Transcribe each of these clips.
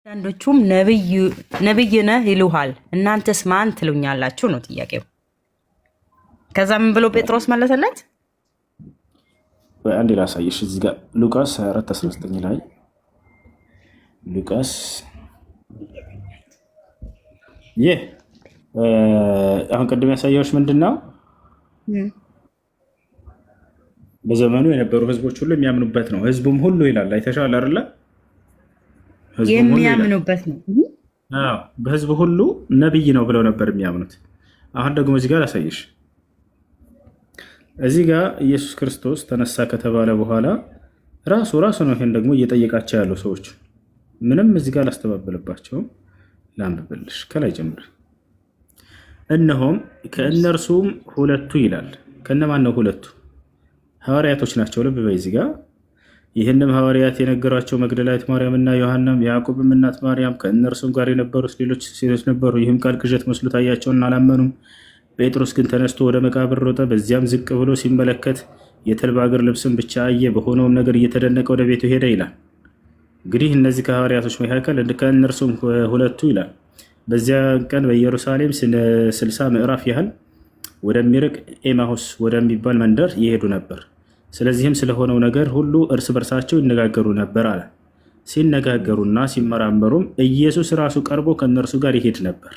አንዳንዶቹም ነብይ ነህ ይሉሃል፣ እናንተስ ማን ትሉኛላችሁ ነው ጥያቄው። ከዛ ምን ብሎ ጴጥሮስ መለሰለት? አንዴ ላሳየሽ እዚህ ጋር ሉቃስ 24:19 ላይ ሉቃስ ይህ አሁን ቅድም ያሳየዎች ምንድን ነው? በዘመኑ የነበሩ ህዝቦች ሁሉ የሚያምኑበት ነው። ህዝቡም ሁሉ ይላል። አይተሻል አይደለ? የሚያምኑበት ነው። በህዝቡ ሁሉ ነብይ ነው ብለው ነበር የሚያምኑት። አሁን ደግሞ እዚህ ጋር ላሳየሽ። እዚህ ጋር ኢየሱስ ክርስቶስ ተነሳ ከተባለ በኋላ ራሱ ነው ይሄን ደግሞ እየጠየቃቸው ያለው ሰዎች ምንም እዚህ ጋር ላስተባበልባቸውም ላንብብልሽ ከላይ ጀምር። እነሆም ከእነርሱም ሁለቱ ይላል። ከነማን ነው ሁለቱ? ሐዋርያቶች ናቸው። ልብ በይ እዚህ ጋር ይህንም ሐዋርያት የነገሯቸው መግደላዊት ማርያምና ዮሐናም የያዕቆብም እናት ማርያም ከእነርሱም ጋር የነበሩት ሌሎች ሴቶች ነበሩ። ይህም ቃል ቅዠት መስሎ ታያቸውና አላመኑም። ጴጥሮስ ግን ተነስቶ ወደ መቃብር ሮጠ። በዚያም ዝቅ ብሎ ሲመለከት የተልባ እግር ልብስም ብቻ አየ። በሆነውም ነገር እየተደነቀ ወደ ቤቱ ሄደ ይላል። እንግዲህ እነዚህ ከሐዋርያቶች መካከል ከእነርሱም ሁለቱ ይላል በዚያ ቀን በኢየሩሳሌም 60 ምዕራፍ ያህል ወደሚርቅ ኤማሁስ ወደሚባል መንደር ይሄዱ ነበር። ስለዚህም ስለሆነው ነገር ሁሉ እርስ በርሳቸው ይነጋገሩ ነበር አለ። ሲነጋገሩና ሲመራመሩም ኢየሱስ ራሱ ቀርቦ ከእነርሱ ጋር ይሄድ ነበር።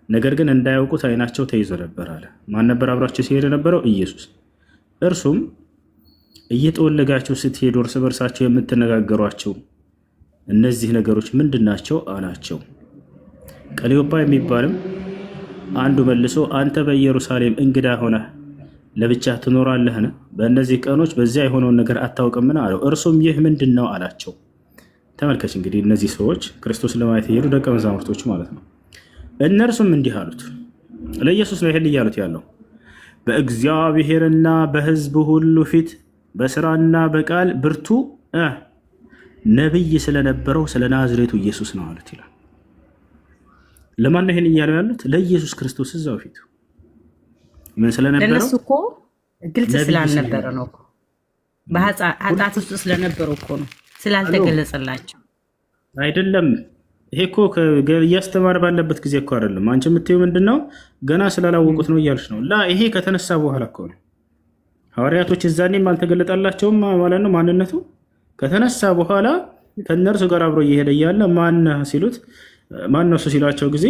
ነገር ግን እንዳያውቁት ዓይናቸው ተይዞ ነበር አለ። ማን ነበር አብሯቸው ሲሄድ የነበረው? ኢየሱስ። እርሱም እየጠወለጋቸው ስትሄዱ እርስ በርሳቸው የምትነጋገሯቸው እነዚህ ነገሮች ምንድን ናቸው አላቸው። ቀሌዮጳ የሚባልም አንዱ መልሶ አንተ በኢየሩሳሌም እንግዳ ሆነህ ለብቻ ትኖራለህን? በእነዚህ ቀኖች በዚያ የሆነውን ነገር አታውቅምን? አለው። እርሱም ይህ ምንድን ነው አላቸው። ተመልከች እንግዲህ እነዚህ ሰዎች ክርስቶስን ለማየት የሄዱ ደቀ መዛሙርቶቹ ማለት ነው። እነርሱም እንዲህ አሉት፣ ለኢየሱስ ነው ይሄን እያሉት ያለው፣ በእግዚአብሔርና በሕዝቡ ሁሉ ፊት በስራና በቃል ብርቱ ነቢይ ስለነበረው ስለ ናዝሬቱ ኢየሱስ ነው አሉት ይላል። ለማን ነው ይሄን እያሉ ያሉት? ለኢየሱስ ክርስቶስ እዛው ፊት ምን ስለነበረው? ለነሱ እኮ ግልጽ ስላልነበረ ነው እኮ በኃጢአት ውስጥ ስለነበሩ እኮ ነው፣ ስላልተገለጸላቸው አይደለም። ይሄ እኮ እያስተማረ ባለበት ጊዜ እኮ አይደለም። አንቺ የምትይው ምንድን ነው? ገና ስላላወቁት ነው እያሉች ነው። ይሄ ከተነሳ በኋላ እኮ ነው። ሐዋርያቶች እዛኔም አልተገለጠላቸውም ማለት ነው ማንነቱ። ከተነሳ በኋላ ከእነርሱ ጋር አብሮ እየሄደ እያለ ማን ሲሉት ማን ነው እሱ ሲሏቸው ጊዜ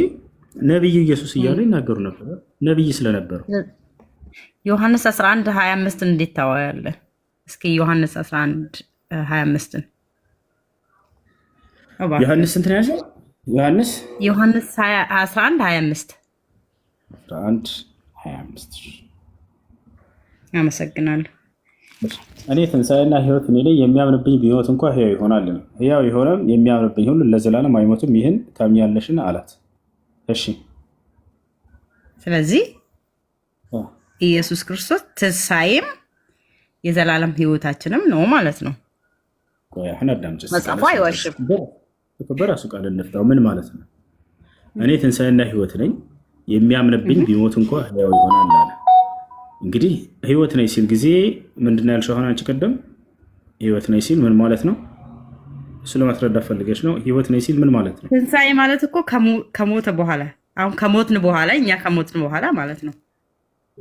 ነቢዩ ኢየሱስ እያሉ ይናገሩ ነበር፣ ነቢይ ስለነበሩ። ዮሐንስ 11:25 እንዴት ታዋያለህ? እስኪ ዮሐንስ 11:25 ዮሐንስ ስንት ነው ያለው? ዮሐንስ 11:25 አመሰግናለሁ። እኔ ትንሣኤና ሕይወት እኔ ላይ የሚያምንብኝ ቢሞት እንኳ ሕያው ይሆናል ነው። ሕያው የሆነም የሚያምንብኝ ሁሉ ለዘላለም አይሞትም። ይህን ታምኛለሽን አላት። እሺ። ስለዚህ ኢየሱስ ክርስቶስ ትንሣኤም የዘላለም ሕይወታችንም ነው ማለት ነው። መጽሐፉ አይዋሽም። በራሱ ቃል እንፍታው። ምን ማለት ነው? እኔ ትንሣኤና ሕይወት ነኝ፣ የሚያምንብኝ ቢሞት እንኳ ሕያው ይሆናል አለ። እንግዲህ ሕይወት ነኝ ሲል ጊዜ ምንድን ያልሽው? አሁን አንቺ ቀደም ሕይወት ነኝ ሲል ምን ማለት ነው? እሱ ለማስረዳት ፈልገች ነው። ሕይወት ነኝ ሲል ምን ማለት ነው? ትንሣኤ ማለት እኮ ከሞተ በኋላ፣ አሁን ከሞትን በኋላ፣ እኛ ከሞትን በኋላ ማለት ነው።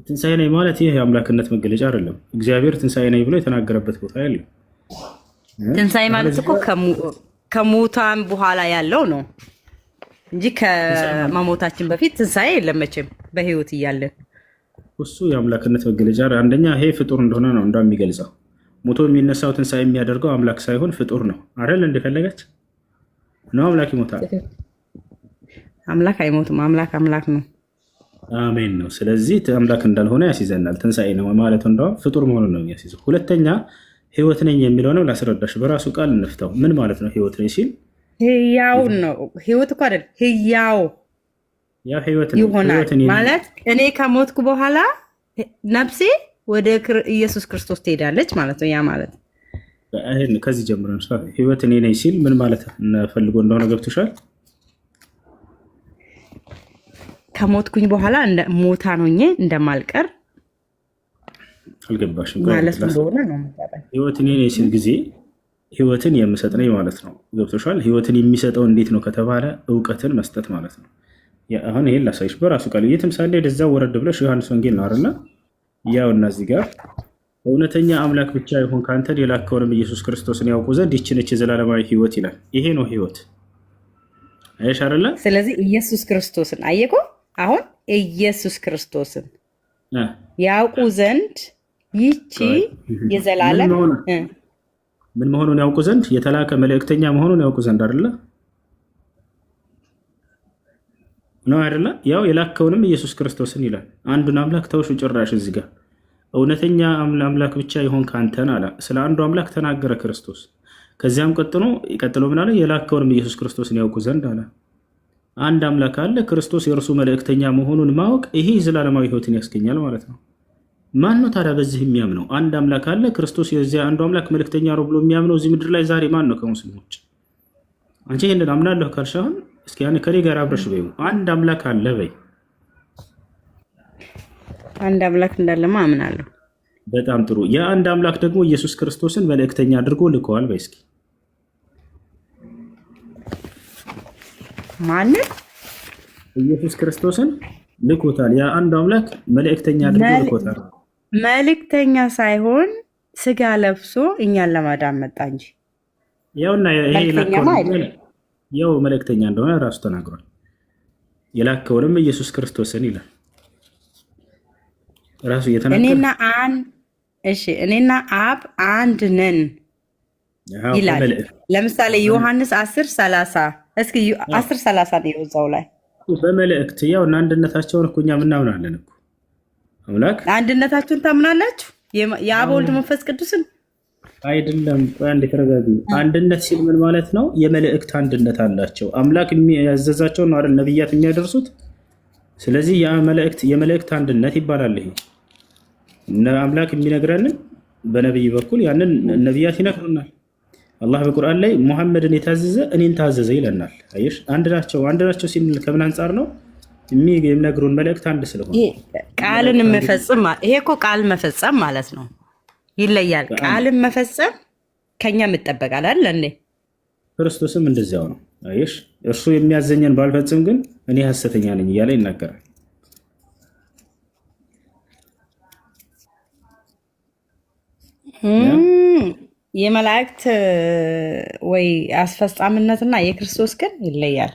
ትንሣኤ ነኝ ማለት ይህ የአምላክነት መገለጫ አይደለም። እግዚአብሔር ትንሣኤ ነኝ ብሎ የተናገረበት ቦታ ያለው። ትንሣኤ ማለት እኮ ከሞታን በኋላ ያለው ነው እንጂ ከመሞታችን በፊት ትንሣኤ የለም መቼም በሕይወት እያለን። እሱ የአምላክነት መገለጫ አንደኛ ይሄ ፍጡር እንደሆነ ነው እንደሚገልጸው። ሞቶ የሚነሳው ትንሣኤ የሚያደርገው አምላክ ሳይሆን ፍጡር ነው አይደል? እንደፈለገች ነው። አምላክ ይሞታል? አምላክ አይሞትም። አምላክ ነው። አሜን ነው። ስለዚህ አምላክ እንዳልሆነ ያስይዘናል። ትንሣኤ ነው ማለት እንደውም ፍጡር መሆኑን ነው የሚያስይዘው። ሁለተኛ ሕይወት ነኝ የሚለው ነው። ላስረዳሽ፣ በራሱ ቃል እንፍታው። ምን ማለት ነው ሕይወት ነኝ ሲል? ሕያው ነው። ሕይወት እኮ አይደል፣ ሕያው ይሆናል ማለት እኔ ከሞትኩ በኋላ ነፍሴ ወደ ኢየሱስ ክርስቶስ ትሄዳለች ማለት ነው። ያ ማለት ከዚህ ጀምሮ ሕይወት እኔ ነኝ ሲል ምን ማለት ፈልጎ እንደሆነ ገብቶሻል? ከሞትኩኝ በኋላ ሞታ ነው እንደማልቀር አልገባሽም ማለት እንደሆነ ነው። ሕይወት እኔ ነኝ ሲል ጊዜ ህይወትን የምሰጥ ነኝ ማለት ነው። ገብቶሻል? ህይወትን የሚሰጠው እንዴት ነው ከተባለ እውቀትን መስጠት ማለት ነው። አሁን ይሄን ላሳይሽ በራሱ ቃል የትምሳሌ ወደዛ ወረድ ብለሽ ዮሐንስ ወንጌል ነው አይደለ? ያው እና እዚህ ጋር እውነተኛ አምላክ ብቻ ይሁን ካንተ የላከውንም ኢየሱስ ክርስቶስን ያውቁ ዘንድ ይህች ነች የዘላለማዊ ህይወት ይላል። ይሄ ነው ህይወት። አይሽ አይደለ? ስለዚህ ኢየሱስ ክርስቶስን አየቆ አሁን ኢየሱስ ክርስቶስን ያውቁ ዘንድ ይቺ የዘላለም ምን መሆኑን ያውቁ ዘንድ የተላከ መልእክተኛ መሆኑን ያውቁ ዘንድ አይደለ ነው አይደለ? ያው የላከውንም ኢየሱስ ክርስቶስን ይላል። አንዱን አምላክ ተውሹ ጭራሽ እዚህ ጋር እውነተኛ አምላክ ብቻ ይሆን ካንተን አለ። ስለ አንዱ አምላክ ተናገረ ክርስቶስ። ከዚያም ቀጥሎ ምን አለ? የላከውንም ኢየሱስ ክርስቶስን ያውቁ ዘንድ አለ። አንድ አምላክ አለ፣ ክርስቶስ የእርሱ መልእክተኛ መሆኑን ማወቅ ይሄ ዘላለማዊ ህይወትን ያስገኛል ማለት ነው። ማን ነው ታዲያ በዚህ የሚያምነው? አንድ አምላክ አለ፣ ክርስቶስ የዚያ አንዱ አምላክ መልእክተኛ ነው ብሎ የሚያምነው እዚህ ምድር ላይ ዛሬ ማን ነው ከሙስሊሞች? አንቺ ይሄንን አምናለሁ ካልሽ አሁን እስኪ ያን ከኔ ጋር አብረሽ በይው። አንድ አምላክ አለ በይ። አንድ አምላክ እንዳለማ አምናለሁ። በጣም ጥሩ። የአንድ አምላክ ደግሞ ኢየሱስ ክርስቶስን መልእክተኛ አድርጎ ልከዋል በይ እስኪ። ማን? ኢየሱስ ክርስቶስን ልኮታል። የአንድ አምላክ መልእክተኛ አድርጎ ልኮታል። መልእክተኛ ሳይሆን ስጋ ለብሶ እኛን ለማዳን መጣ እንጂ ያውና ያው መልእክተኛ እንደሆነ ራሱ ተናግሯል። የላከውንም ኢየሱስ ክርስቶስን ይላል ራሱ እየተናገረ እኔና አብ አንድ ነን ይላል። ለምሳሌ ዮሐንስ 10:30 እስኪ 10:30 ነው እዛው ላይ በመልእክት ያው እና አንድነታቸውን እኮ እኛ ምናምናለን እኮ አምላክ አንድነታችሁን ታምናላችሁ። የአብ ወልድ መንፈስ ቅዱስን አይደለም። አንድ ተረጋጊ። አንድነት ሲል ምን ማለት ነው? የመልእክት አንድነት አላቸው። አምላክ ያዘዛቸውን ነው አይደል ነብያት የሚያደርሱት። ስለዚህ ያ የመልእክት አንድነት ይባላል። ይሄ አምላክ የሚነግረንን በነብይ በኩል ያንን ነብያት ይነግሩናል። አላህ በቁርአን ላይ ሙሐመድን የታዘዘ እኔን ታዘዘ ይለናል። አየሽ፣ አንድ ናቸው ሲል ከምን አንጻር ነው? የሚነግሩን መልእክት አንድ ስለሆነ ቃልን መፈጸም። ይሄ እኮ ቃል መፈጸም ማለት ነው። ይለያል። ቃልን መፈጸም ከኛ ይጠበቃል አይደል እንዴ? ክርስቶስም እንደዚያው ነው። አየሽ፣ እርሱ የሚያዘኘን ባልፈጽም ግን እኔ ሐሰተኛ ነኝ እያለ ይናገራል። የመላእክት ወይ አስፈጻሚነትና የክርስቶስ ግን ይለያል።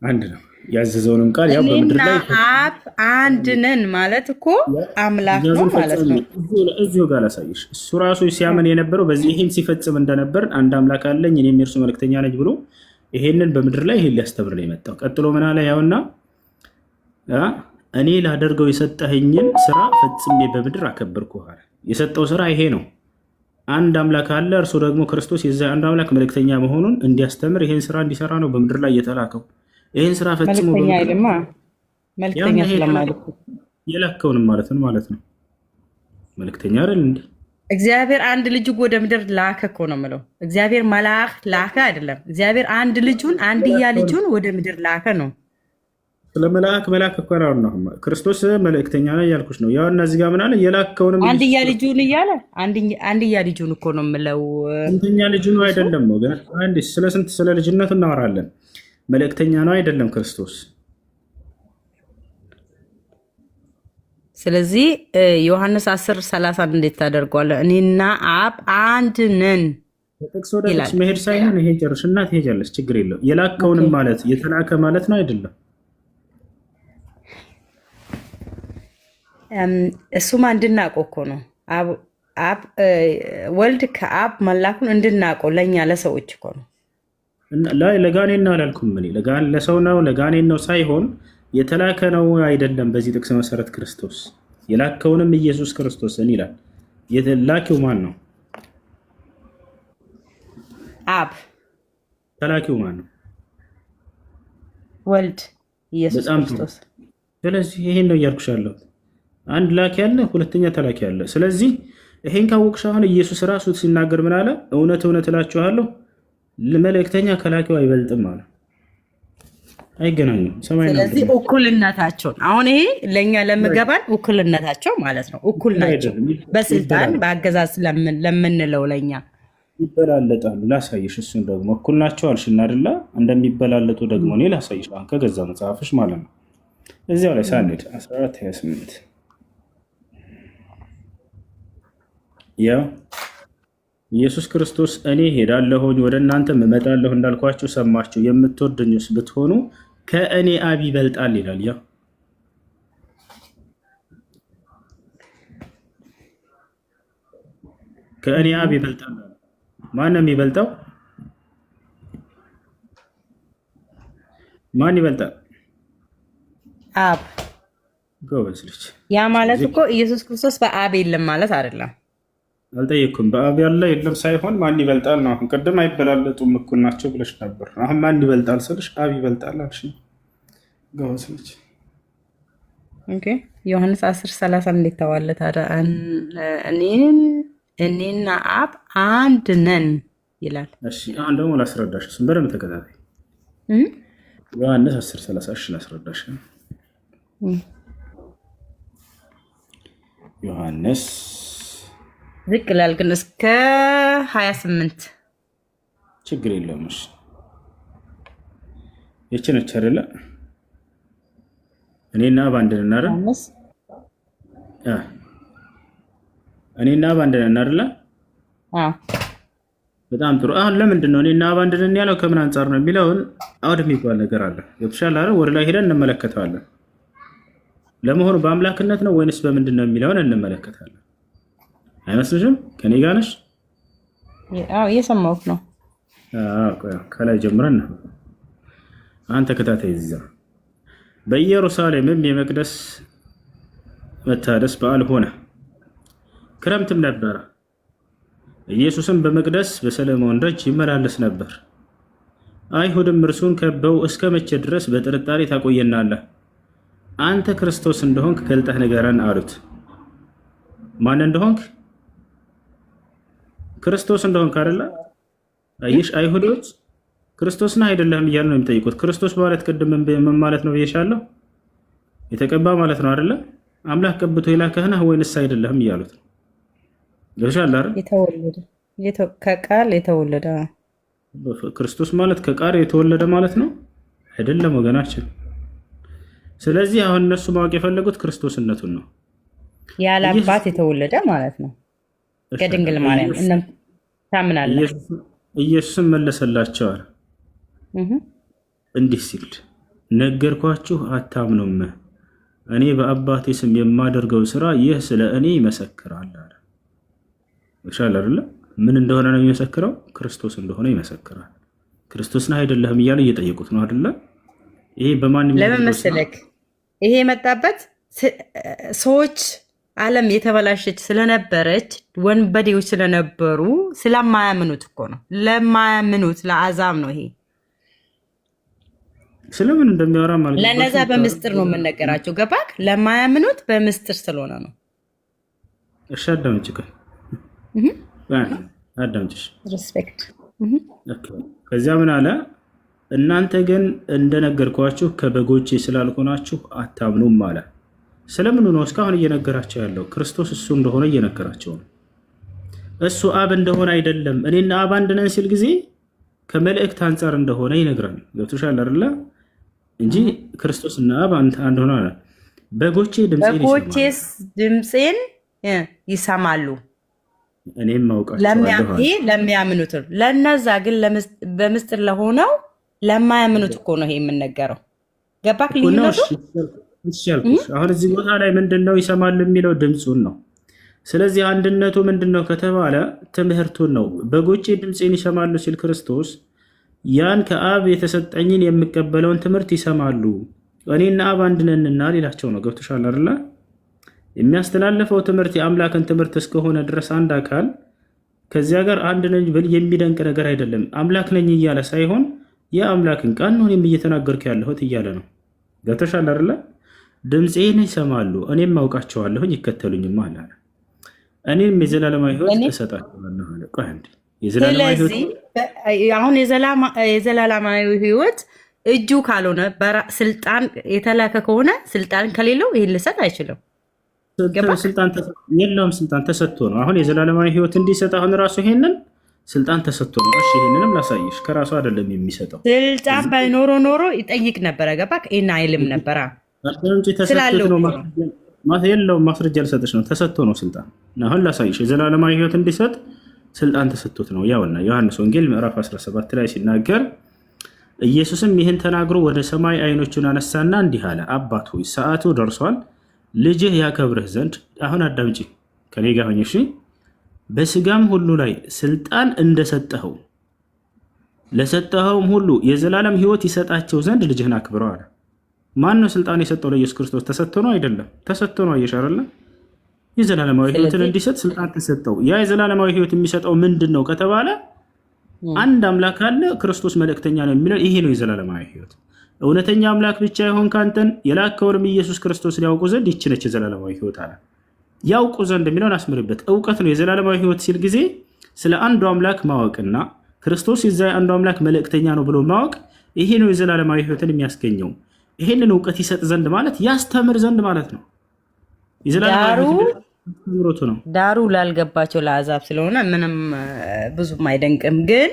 አንድ ነው። ያዘዘውንም ቃል ያው በምድር ላይ አብ አንድ ነን ማለት እኮ አምላክ ነው ማለት ነው። እዚሁ ጋር ላሳይሽ። እሱ ራሱ ሲያመን የነበረው በዚህ ይሄን ሲፈጽም እንደነበር አንድ አምላክ አለኝ እኔም የእርሱ መልእክተኛ ነኝ ብሎ ይሄንን በምድር ላይ ይሄን ሊያስተምር ነው የመጣው። ቀጥሎ ምን አለ? ያውና እኔ ላደርገው የሰጠኸኝን ስራ ፈጽሜ በምድር አከበርኩህ አለ። የሰጠው ስራ ይሄ ነው። አንድ አምላክ አለ፣ እርሱ ደግሞ ክርስቶስ የዚያ አንድ አምላክ መልእክተኛ መሆኑን እንዲያስተምር ይሄን ስራ እንዲሰራ ነው በምድር ላይ የተላከው። ይሄን ስራ ፈጽሞ መልእክተኛ ስለማለት የላከውንም ማለት ነው። መልእክተኛ አይደል እንዴ? እግዚአብሔር አንድ ልጅ ወደ ምድር ላከ እኮ ነው የምለው። እግዚአብሔር መልአክ ላከ አይደለም። እግዚአብሔር አንድያ ልጁን ወደ ምድር ላከ ነው። ስለ መልአክ እኮ ነው ክርስቶስ መልእክተኛ ነው ያልኩሽ ነው። ያው እና እዚህ ጋር ምን አለ? የላከውንም አንድያ ልጁን እያለ አንድያ ልጁን እኮ ነው የምለው። ስንተኛ ልጁ ነው አይደለም ወገን። አንዴ ስለ ልጅነቱ እናወራለን። መልእክተኛ ነው አይደለም ክርስቶስ። ስለዚህ ዮሐንስ 10:30 እንዴት ታደርጓለህ? እኔና አብ አንድ ነን ጥቅስ ወደ ጥቅስ መሄድ ሳይሆን ይሄ ጨርሽና ትሄጃለሽ፣ ችግር የለው። የላከውንም ማለት የተላከ ማለት ነው አይደለም? እሱማ እንድናውቀው እኮ ነው። አብ ወልድ ከአብ መላኩን እንድናውቀው ለእኛ ለሰዎች እኮ ነው። ለጋኔን ነው አላልኩም እኔ። ለሰው ነው ለጋኔን ነው ሳይሆን የተላከ ነው አይደለም። በዚህ ጥቅስ መሰረት ክርስቶስ የላከውንም ኢየሱስ ክርስቶስን ይላል። የተላከው ማን ነው? አብ። ተላኪው ማን ነው? ወልድ ኢየሱስ ክርስቶስ። ስለዚህ ይሄን ነው እያልኩሽ ያለሁት። አንድ ላኪ ያለ፣ ሁለተኛ ተላኪ ያለ። ስለዚህ ይሄን ካወቅሽ አሁን ኢየሱስ ራሱ ሲናገር ምን አለ? እውነት እውነት እላችኋለሁ መልእክተኛ ከላኪው አይበልጥም አለ። አይገናኙም። ስለዚህ እኩልነታቸውን አሁን ይሄ ለእኛ ለምገባን እኩልነታቸው ማለት ነው። እኩል ናቸው በስልጣን በአገዛዝ ለምንለው ለእኛ ይበላለጣሉ። ላሳይሽ። እሱን ደግሞ እኩል ናቸው አልሽና አይደለ? እንደሚበላለጡ ደግሞ እኔ ላሳይሽ፣ አሁን ከገዛ መጽሐፍሽ ማለት ነው። እዚያው ላይ ሳንሄድ 14:28 ያው ኢየሱስ ክርስቶስ እኔ ሄዳለሁኝ ወደ እናንተም እመጣለሁ እንዳልኳችሁ ሰማችሁ፣ የምትወዱኝስ ብትሆኑ ከእኔ አብ ይበልጣል ይላል። ያው ከእኔ አብ ይበልጣል። ማን ነው የሚበልጠው? ማን ይበልጣል? አብ። ጎበዝ ልጅ። ያ ማለት እኮ ኢየሱስ ክርስቶስ በአብ የለም ማለት አይደለም። አልጠየኩም። በአብ ያለ የለም ሳይሆን ማን ይበልጣል ነው። አሁን ቅድም አይበላለጡም እኩል ናቸው ብለሽ ነበር። አሁን ማን ይበልጣል ስልሽ አብ ይበልጣል አልሽ። ጎበዝ ልጅ። ኦኬ ዮሐንስ 10:30 እንዴት ተዋለ ታዲያ? እኔና አብ አንድ ነን ይላል። እሺ አሁን ደግሞ ላስረዳሽ፣ እሱን በደንብ ተከታታይ። ዮሐንስ 10:30 እሺ ላስረዳሽ። ዮሐንስ ዝቅ ይላል ግን እስከ 28 ችግር የለውም። እሺ ይቺ ነች አይደለ? እኔና አብ አንድ ነን አይደል? እኔና አብ አንድ ነን አይደል? በጣም ጥሩ። አሁን ለምንድን ነው እኔና አብ አንድ ነን ያለው? ከምን አንጻር ነው የሚለውን አውድ የሚባል ነገር አለ። ገብቶሻል አይደል? ወደ ላይ ሄደን እንመለከተዋለን። ለመሆኑ በአምላክነት ነው ወይንስ በምንድን ነው የሚለውን እንመለከታለን። አይመስልሽም? ከኔ ጋር ነሽ? አዎ እየሰማሁህ ነው። ከላይ ጀምረን ነው። አንተ ተከታታይ እዛ። በኢየሩሳሌምም የመቅደስ መታደስ በዓል ሆነ፣ ክረምትም ነበረ። ኢየሱስም በመቅደስ በሰለሞን ደጅ ይመላለስ ነበር። አይሁድም እርሱን ከበው እስከ መቼ ድረስ በጥርጣሬ ታቆየናለህ? አንተ ክርስቶስ እንደሆንክ ገልጠህ ንገረን አሉት። ማን እንደሆንክ? ክርስቶስ እንደሆንክ አይደለ? አይሽ አይሁዶች ክርስቶስን አይደለም እያሉ ነው የሚጠይቁት። ክርስቶስ ማለት ቅድም ምን ማለት ነው ብዬሻለሁ? የተቀባ ማለት ነው አይደለ? አምላክ ቀብቶ የላከህ ነህ ወይንስ አይደለህም እያሉት ነው። ገብቶሻል አይደል? ከቃል የተወለደ ክርስቶስ ማለት ከቃል የተወለደ ማለት ነው አይደለም ወገናችን። ስለዚህ አሁን እነሱ ማወቅ የፈለጉት ክርስቶስነቱን ነው። ያለ አባት የተወለደ ማለት ነው ከድንግል ማርያም እነም ታምናለህ? ኢየሱስም መለሰላቸዋል እንዲህ ሲል ነገርኳችሁ አታምኑም። እኔ በአባቴ ስም የማደርገው ስራ ይህ ስለ እኔ ይመሰክራል አለ። ይሻል አይደለ? ምን እንደሆነ ነው የሚመሰክረው? ክርስቶስ እንደሆነ ይመሰክራል። ክርስቶስን አይደለህም እያሉ እየጠየቁት ነው አይደለ? ይሄ በማንም ለምን መሰለክ ይሄ የመጣበት ሰዎች ዓለም የተበላሸች ስለነበረች ወንበዴዎች ስለነበሩ ስለማያምኑት እኮ ነው። ለማያምኑት ለአዛብ ነው ይሄ። ስለምን እንደሚያወራ ማለት ለነዛ በምስጢር ነው የምንነገራቸው። ገባክ? ለማያምኑት በምስጢር ስለሆነ ነው። እሺ አዳምጪ። አዳምጪሽ ሪስፔክት። ከዚያ ምን አለ? እናንተ ግን እንደነገርኳችሁ ከበጎቼ ስላልሆናችሁ አታምኑም አለ። ስለምኑ ነው እስካሁን እየነገራቸው ያለው? ክርስቶስ እሱ እንደሆነ እየነገራቸው ነው። እሱ አብ እንደሆነ አይደለም። እኔና አብ አንድ ነን ሲል ጊዜ ከመልእክት አንጻር እንደሆነ ይነግራል። ገብቶሻል አይደለ? እንጂ ክርስቶስና አብ አንድ ሆነ። በጎቼ ድምፄን ይሰማሉ እኔም አውቃቸዋለሁ። ለሚያምኑት ነው። ለነዛ ግን በምስጢር ለሆነው ለማያምኑት እኮ ነው ይሄ የምንነገረው። ገባክ ልዩነቱ? አሁን እዚህ ቦታ ላይ ምንድነው ይሰማል የሚለው? ድምፁን ነው። ስለዚህ አንድነቱ ምንድነው ከተባለ ትምህርቱን ነው። በጎቼ ድምፄን ይሰማሉ ሲል ክርስቶስ ያን ከአብ የተሰጠኝን የሚቀበለውን ትምህርት ይሰማሉ። እኔና አብ አንድ ነንና ሌላቸው ነው። ገብቶሻል አይደለ? የሚያስተላልፈው ትምህርት የአምላክን ትምህርት እስከሆነ ድረስ አንድ አካል ከዚያ ጋር አንድ ነኝ ብል የሚደንቅ ነገር አይደለም። አምላክ ነኝ እያለ ሳይሆን የአምላክን ቃል ነው እኔም እየተናገርኩ ያለሁት እያለ ነው። ገብቶሻል አይደለ? ድምፄን ይሰማሉ እኔም አውቃቸዋለሁኝ ይከተሉኝም አለ። እኔም የዘላለማዊ ሕይወት እሰጣቸዋለሁ አለ። ቆይ አንዴ፣ ስለዚህ አሁን የዘላለማዊ ሕይወት እጁ ካልሆነ ስልጣን የተላከ ከሆነ ስልጣን ከሌለው ይህን ልሰጥ አይችልም። ስልጣን የለውም። ስልጣን ተሰጥቶ ነው አሁን የዘላለማዊ ሕይወት እንዲሰጥ። አሁን ራሱ ይሄንን ስልጣን ተሰጥቶ ነው። እሺ ይሄንንም ላሳይሽ፣ ከራሱ አይደለም የሚሰጠው። ስልጣን ባይኖሮ ኖሮ ይጠይቅ ነበረ። ገባክ? ይሄን አይልም ነበረ ተሰጥቶት ነው የለውም። ማስረጃ ልሰጥሽ ነው። ተሰጥቶ ነው ስልጣን። አሁን ላሳይሽ። የዘላለማዊ ህይወት እንዲሰጥ ስልጣን ተሰጥቶት ነው። ያውና ዮሐንስ ወንጌል ምዕራፍ 17 ላይ ሲናገር ኢየሱስም ይህን ተናግሮ ወደ ሰማይ አይኖቹን አነሳና እንዲህ አለ፣ አባት ሆይ ሰዓቱ ደርሷል፣ ልጅህ ያከብርህ ዘንድ። አሁን አዳምጪ ከኔ ጋር ሆኜ እሺ። በስጋም ሁሉ ላይ ስልጣን እንደሰጠኸው ለሰጠኸውም ሁሉ የዘላለም ህይወት ይሰጣቸው ዘንድ ልጅህን አክብረው አለ። ማን ነው ስልጣን የሰጠው? ለኢየሱስ ክርስቶስ ተሰጥቶ ነው አይደለም? ተሰጥቶ ነው። አየሽ አይደለ? የዘላለማዊ ህይወትን እንዲሰጥ ስልጣን ተሰጠው። ያ የዘላለማዊ ህይወት የሚሰጠው ምንድን ነው ከተባለ አንድ አምላክ አለ፣ ክርስቶስ መልእክተኛ ነው የሚለው ይሄ ነው የዘላለማዊ ህይወት። እውነተኛ አምላክ ብቻ ይሆን ካንተን የላከውንም ኢየሱስ ክርስቶስን ያውቁ ዘንድ ይህች ነች የዘላለማዊ ህይወት አለ። ያውቁ ዘንድ የሚለውን አስምርበት። እውቀት ነው የዘላለማዊ ህይወት ሲል ጊዜ ስለ አንዱ አምላክ ማወቅና ክርስቶስ የዛ አንዱ አምላክ መልእክተኛ ነው ብሎ ማወቅ፣ ይሄ ነው የዘላለማዊ ህይወትን የሚያስገኘው። ይሄንን እውቀት ይሰጥ ዘንድ ማለት ያስተምር ዘንድ ማለት ነው። ዳሩ ላልገባቸው ለአሕዛብ ስለሆነ ምንም ብዙም አይደንቅም። ግን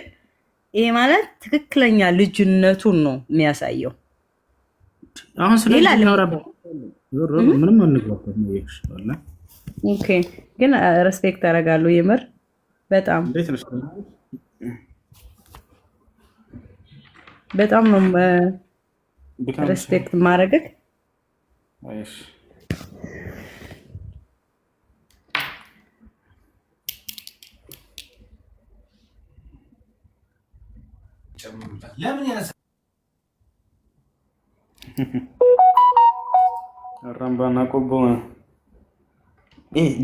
ይሄ ማለት ትክክለኛ ልጅነቱን ነው የሚያሳየው። አሁን ምንም አንግባበት ነው። ግን ሬስፔክት አደርጋለሁ የምር በጣም ነው ሬስፔክት ማድረግህ። አራምባና ቆቦ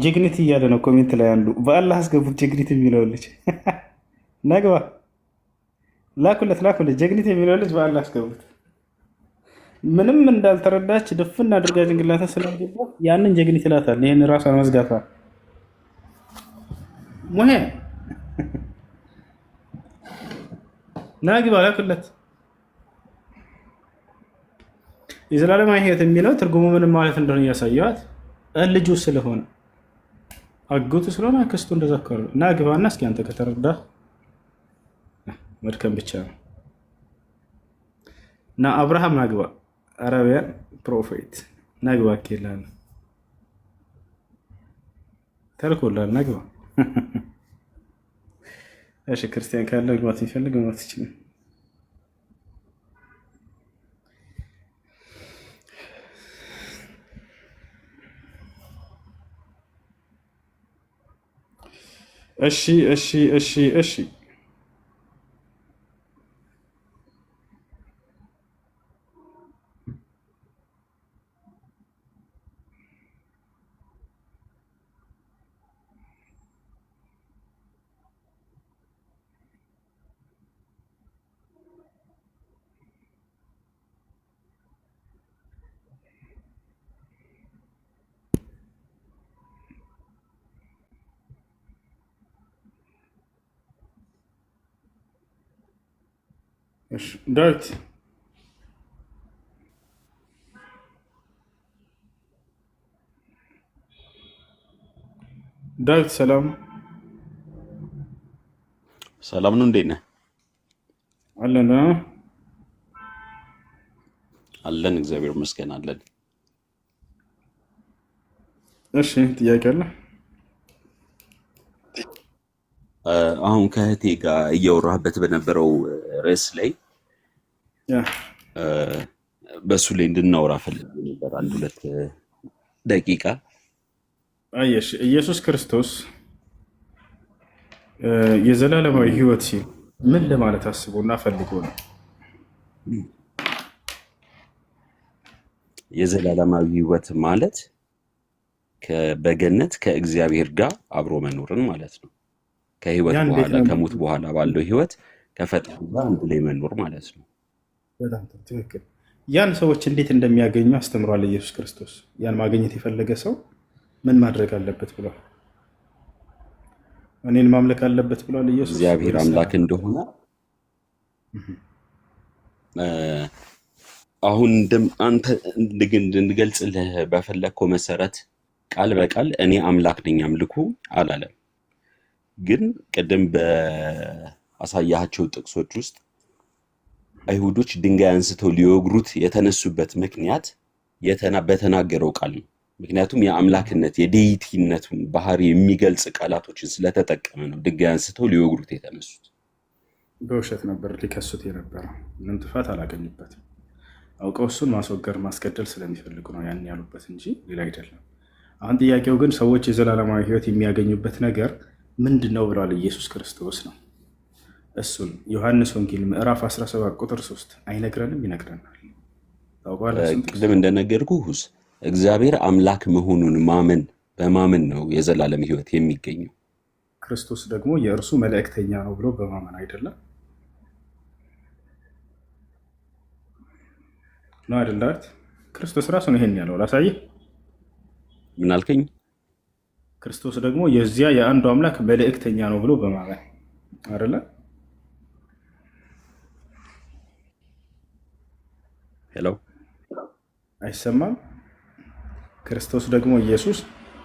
ጀግኒት እያለ ነው ኮሜንት ላይ አንዱ። በአላህ አስገቡት ጀግኒት የሚለው ልጅ ነግባ ላኩለት ጀግኒት የሚለው ልጅ በአላህ አስገቡት። ምንም እንዳልተረዳች ድፍን አድርጋ ጭንቅላታ ስለገባ ያንን ጀግኒት ይላታል። ይሄን ራሷን መዝጋቷ ሙሄ ናግባ ላኩለት። የዘላለማዊ ህይወት የሚለው ትርጉሙ ምንም ማለት እንደሆነ እያሳየዋት ልጁ ስለሆነ አጎቱ ስለሆነ አክስቱ እንደዘከሩ ናግባና እስኪ አንተ ከተረዳ መድከም ብቻ ነው። እና አብርሃም ናግባ አረቢያን ፕሮፌት ናግባ ኬላል ተልኮላል ናግባ። እሺ ክርስቲያን ካለ ግባት ይፈልግ ግባት ይችላል። እሺ ዳዊት ሰላም ነው። እንዴት ነህ? አለን እግዚአብሔር ይመስገን አለን። እሺ ጥያቄ አለ? አሁን ከእህቴ ጋር እያወራህበት በነበረው ርዕስ ላይ በእሱ ላይ እንድናወራ ፈልጌ ነበር። 1-2 ደቂቃ። አየሽ ኢየሱስ ክርስቶስ የዘላለማዊ ህይወት ሲል ምን ለማለት አስቦና ፈልጎ ነው? የዘላለማዊ ህይወት ማለት በገነት ከእግዚአብሔር ጋር አብሮ መኖርን ማለት ነው። ከህይወት በኋላ ከሞት በኋላ ባለው ህይወት ከፈጣሪ ጋር አንድ ላይ መኖር ማለት ነው። በጣም ትክክል። ያን ሰዎች እንዴት እንደሚያገኙ አስተምሯል ኢየሱስ ክርስቶስ። ያን ማግኘት የፈለገ ሰው ምን ማድረግ አለበት ብሏል? እኔን ማምለክ አለበት ብሏል ኢየሱስ። እግዚአብሔር አምላክ እንደሆነ አሁን አንተ እንድገልጽልህ በፈለግከው መሰረት ቃል በቃል እኔ አምላክ ነኝ አምልኩ አላለም። ግን ቅድም በአሳያቸው ጥቅሶች ውስጥ አይሁዶች ድንጋይ አንስተው ሊወግሩት የተነሱበት ምክንያት በተናገረው ቃል ነው። ምክንያቱም የአምላክነት የዴይቲነቱን ባህሪ የሚገልጽ ቃላቶችን ስለተጠቀመ ነው ድንጋይ አንስተው ሊወግሩት የተነሱት። በውሸት ነበር ሊከሱት የነበረው። ምንም ጥፋት አላገኙበትም። አውቀው እሱን ማስወገድ ማስገደል ስለሚፈልጉ ነው ያን ያሉበት እንጂ ሌላ አይደለም። አሁን ጥያቄው ግን ሰዎች የዘላለማዊ ሕይወት የሚያገኙበት ነገር ምንድን ነው ብለዋል ኢየሱስ ክርስቶስ ነው። እሱን ዮሐንስ ወንጌል ምዕራፍ 17 ቁጥር 3 አይነግረንም? ይነግረናል። ቅድም እንደነገርኩህ እግዚአብሔር አምላክ መሆኑን በማመን ነው የዘላለም ሕይወት የሚገኘው። ክርስቶስ ደግሞ የእርሱ መልእክተኛ ነው ብሎ በማመን አይደለም ነው አይደል? ክርስቶስ ራሱ ነው ይሄን ያለው። ላሳየህ። ምን አልከኝ? ክርስቶስ ደግሞ የዚያ የአንዱ አምላክ መልእክተኛ ነው ብሎ በማመን አይደለ? ሄሎ፣ አይሰማም? ክርስቶስ ደግሞ ኢየሱስ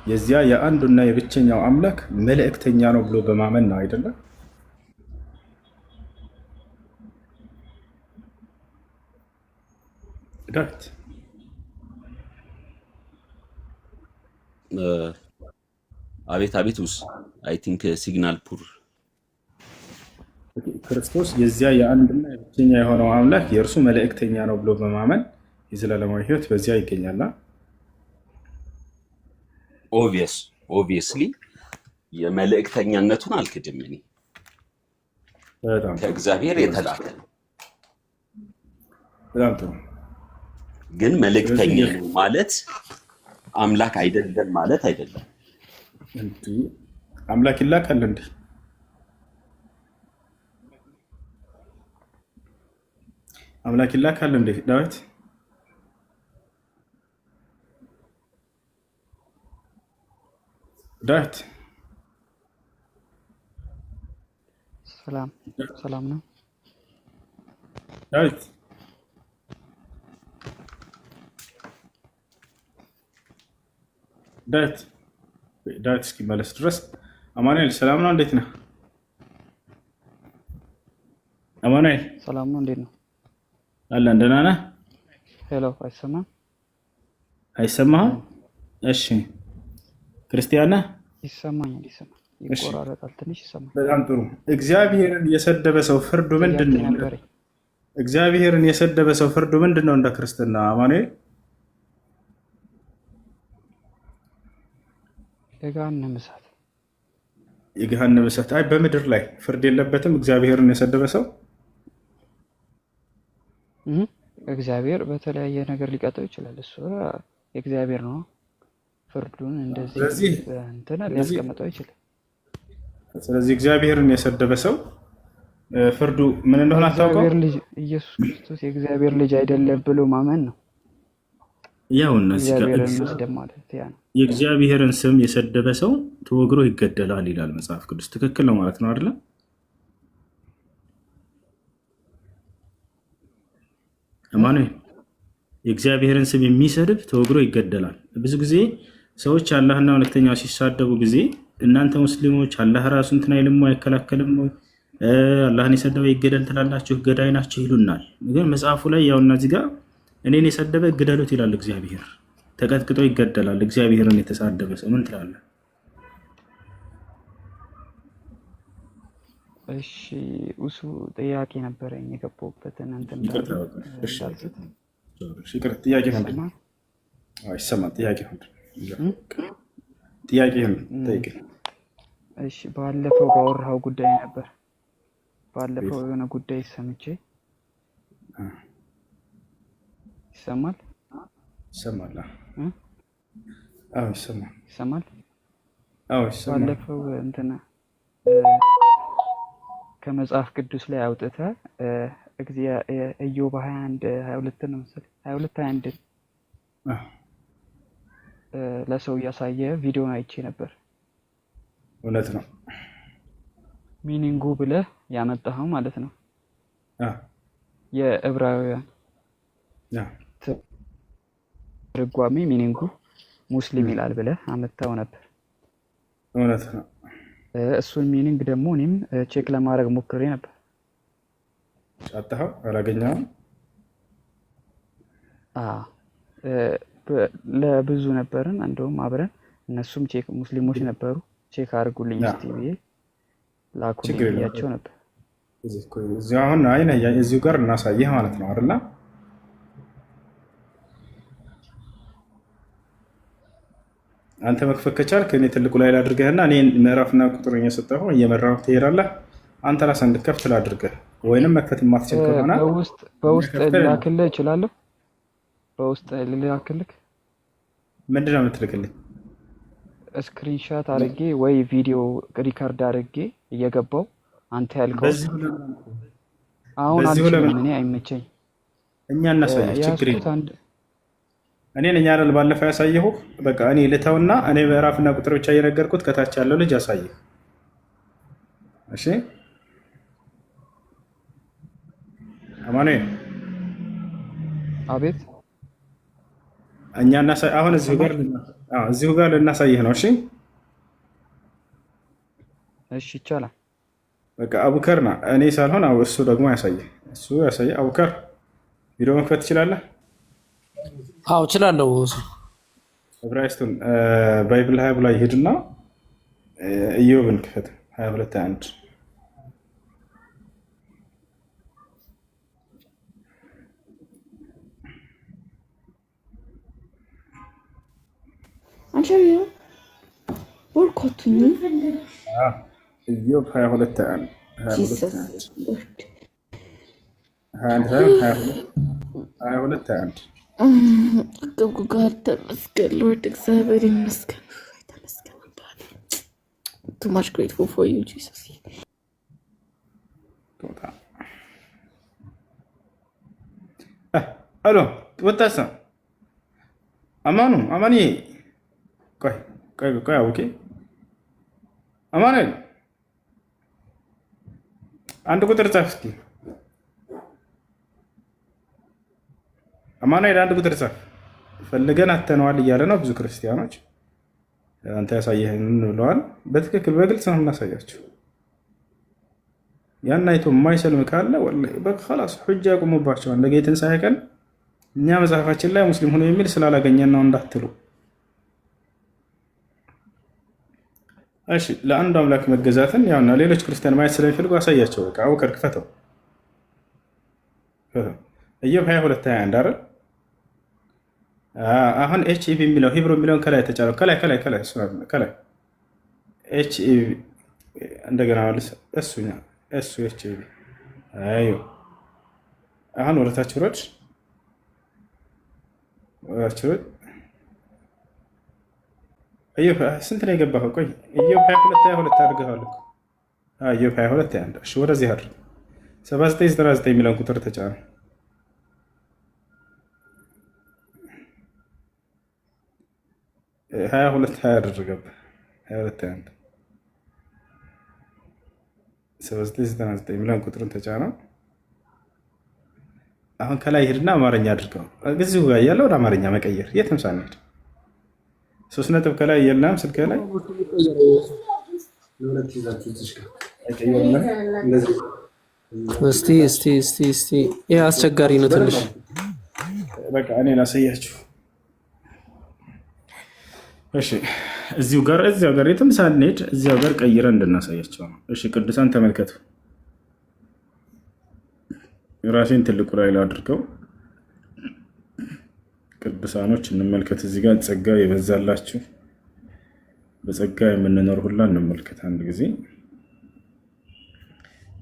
የዚያ የአንዱና የብቸኛው አምላክ መልእክተኛ ነው ብሎ በማመን ነው አይደለ? ዳዊት አቤት አቤት አይ ቲንክ ሲግናል ፑር። ክርስቶስ የዚያ የአንድና የብቸኛ የሆነው አምላክ የእርሱ መልእክተኛ ነው ብሎ በማመን የዘላለማዊ ሕይወት በዚያ ይገኛል። ኦብቪየስሊ የመልእክተኛነቱን አልክድም። እኔ ከእግዚአብሔር የተላከ ነው። በጣም ጥሩ። ግን መልእክተኛ ነው ማለት አምላክ አይደለም ማለት አይደለም። አምላክ ይላካል እንዴ? አምላክ ይላካል እንዴ? ዳዊት ሰላም ነው ዳዊት? ዳዊት እስኪመለስ ድረስ አማኑኤል ሰላም ነው? እንዴት ነህ አማኑኤል? ሰላም ነው። እንዴት ነው? አለን። ደህና ነህ? ሄሎ፣ አይሰማም? አይሰማህም? እሺ፣ ክርስቲያን ነህ? ይሰማኛል። ይቆራረጣል፣ ትንሽ ይሰማል። በጣም ጥሩ። እግዚአብሔርን የሰደበ ሰው ፍርዱ ምንድን ነው? እግዚአብሔርን የሰደበ ሰው ፍርዱ ምንድን ነው እንደ ክርስትና አማኑኤል? የገሃነመ እሳት። የገሃነመ እሳት። አይ በምድር ላይ ፍርድ የለበትም እግዚአብሔርን የሰደበ ሰው? እግዚአብሔር በተለያየ ነገር ሊቀጣው ይችላል። እሱ የእግዚአብሔር ነው። ፍርዱን እንደዚህ እንትን ሊያስቀምጠው ይችላል። ስለዚህ እግዚአብሔርን የሰደበ ሰው ፍርዱ ምን እንደሆነ አታውቀው? ኢየሱስ ክርስቶስ የእግዚአብሔር ልጅ አይደለም ብሎ ማመን ነው። ያው እነዚህ የእግዚአብሔርን ስም የሰደበ ሰው ተወግሮ ይገደላል ይላል መጽሐፍ ቅዱስ። ትክክል ነው ማለት ነው አይደለ? አማኑኤል፣ የእግዚአብሔርን ስም የሚሰድብ ተወግሮ ይገደላል። ብዙ ጊዜ ሰዎች አላህና መልእክተኛው ሲሳደቡ ጊዜ እናንተ ሙስሊሞች አላህ ራሱ እንትን አይልም አይከላከልም፣ አላህን የሰደበ ይገደል ትላላችሁ፣ ገዳይ ናቸው ይሉናል። ግን መጽሐፉ ላይ ያው እነዚህ ጋር እኔን የሰደበ ግደሉት ይላል እግዚአብሔር። ተቀጥቅጦ ይገደላል እግዚአብሔርን የተሳደበ ሰው። ምን ትላለህ? እሺ እሱ ጥያቄ ነበረኝ የገባሁበትን እንትን ጥያቄ ምንድን ነው? ይሰማል። ጥያቄ ምንድን ነው? ጥያቄ ጠይቀኝ። እሺ ባለፈው ባወራኸው ጉዳይ ነበር። ባለፈው የሆነ ጉዳይ ሰምቼ ይሰማል? ይሰማል። አዎ ይሰማል። ይሰማል? አዎ ይሰማል። ባለፈው እንትና ከመጽሐፍ ቅዱስ ላይ አውጥተህ ኢዮብ 21:22 ነው መሰለኝ 22:21 ለሰው እያሳየ ቪዲዮን አይቼ ነበር። እውነት ነው። ሚኒንጉ ብለህ ያመጣኸው ማለት ነው። የዕብራውያን ትርጓሜ ሚኒንጉ ሙስሊም ይላል ብለህ አመጣው ነበር። እውነት ነው። እሱን ሚኒንግ ደግሞ እኔም ቼክ ለማድረግ ሞክሬ ነበር። አጣኸው? አላገኘኸውም? ለብዙ ነበርን እንደውም አብረን እነሱም ቼክ ሙስሊሞች ነበሩ። ቼክ አድርጉልኝ እስቲ ብዬ ላኩልኝ ብያቸው ነበር። እዚሁ አሁን እዚሁ ጋር እናሳየህ ማለት ነው አይደለ? አንተ መክፈት ከቻልክ እኔ ትልቁ ላይ ላድርገህና እኔ ምዕራፍና ቁጥር እየሰጠሁ እየመራሁ ትሄዳለህ። አንተ ራስህ እንድከፍት ላድርገህ፣ ወይንም መክፈት የማትችል ከሆነ በውስጥ ልላክልህ እችላለሁ። በውስጥ ልላክልህ። ምንድን ነው የምትልክልኝ? ስክሪንሻት አድርጌ ወይ ቪዲዮ ሪካርድ አድርጌ እየገባው አንተ ያልከው አሁን አልችልም፣ እኔ አይመቸኝ። እኛ እናሳየህ፣ ችግር የለም። እኔ ነኝ አይደል ባለፈው ያሳየሁህ። በቃ እኔ ልተውና እኔ ምዕራፍና ቁጥር ብቻ እየነገርኩት ከታች ያለው ልጅ ያሳየህ። እሺ አማኔ። አቤት። እኛ እናሳይ አሁን እዚሁ ጋር ልናሳየህ ነው። እሺ እሺ፣ ይቻላል። በቃ አቡከር ና እኔ ሳልሆን እሱ ደግሞ ያሳየህ። እሱ ያሳየህ። አቡከር ቪዲዮ መክፈት ትችላለህ? አዎ እችላለሁ። ዕብራይስጡን ባይብል 20 ላይ ሄድና ኢዮብን ክፈት 22:1 አንቺው ወርኮቱኝ ኢዮብ 22:1 22:1 ጋር ተመስገን ሎርድ እግዚአብሔር ይመስገን። ተመስገን አባቴ። Too much grateful for you, Jesus. አሎ ወጣሳ አማኒ ቆይ አውቄ አማኑኤል አንድ ቁጥር ጻፍ እስኪ። አማኑኤል አንድ ቁጥር ጻፍ። ፈልገን አተነዋል እያለ ነው ብዙ ክርስቲያኖች። አንተ ያሳየህን ብለዋል። በትክክል በግልጽ ነው የምናሳያቸው። ያን አይቶ የማይሰልም ካለ ወላሂ በቃ خلاص ሁጃ ያቆሙባቸዋል። ነገ የትንሣኤ ቀን እኛ መጽሐፋችን ላይ ሙስሊም ሆኖ የሚል ስላላገኘን ነው እንዳትሉ። እሺ ለአንዱ አምላክ መገዛትን ያውና ሌሎች ክርስቲያን ማየት ስለሚፈልጉ አሳያቸው። በቃ አቡከር ክፈተው። ኢዮብ 22:21 አይደል? አሁን ኤችኢቪ የሚለው ሂብሩ የሚለውን ከላይ ተጫነው። ከላይ ኤችኢቪ እንደገና መልስ። እሱ ኤችኢቪ አዩ። አሁን ወደታች ወረድ። ኢዮብ ስንት ነው የገባኸው? ቆይ ኢዮብ 22:22 አድርገዋል እኮ። ኢዮብ 22:21 እሺ፣ ወደዚህ አድርግ። 7999 የሚለውን ቁጥር ተጫነ። 22:20 አደረገብህ። 22:21 7999 የሚለውን ቁጥርን ተጫነው። አሁን ከላይ ሄድና አማርኛ አድርገው። እዚሁ ጋር ያለው ወደ አማርኛ መቀየር የትም ሳንሄድ 3 ነጥብ ከላይ የለም። ስልክ ላይ እስቲ ይህ አስቸጋሪ ነው ትንሽ። በቃ እኔ ላሳያችሁ። እሺ እዚያው ጋር የትም ሳንሄድ እዚያው ጋር ቀይረን እንድናሳያቸው ነው። እሺ ቅዱሳን ተመልከቱ። ራሴን ትልቁ ላይ አድርገው ቅዱሳኖች እንመልከት። እዚህ ጋር ጸጋ የበዛላችሁ በጸጋ የምንኖር ሁላ እንመልከት። አንድ ጊዜ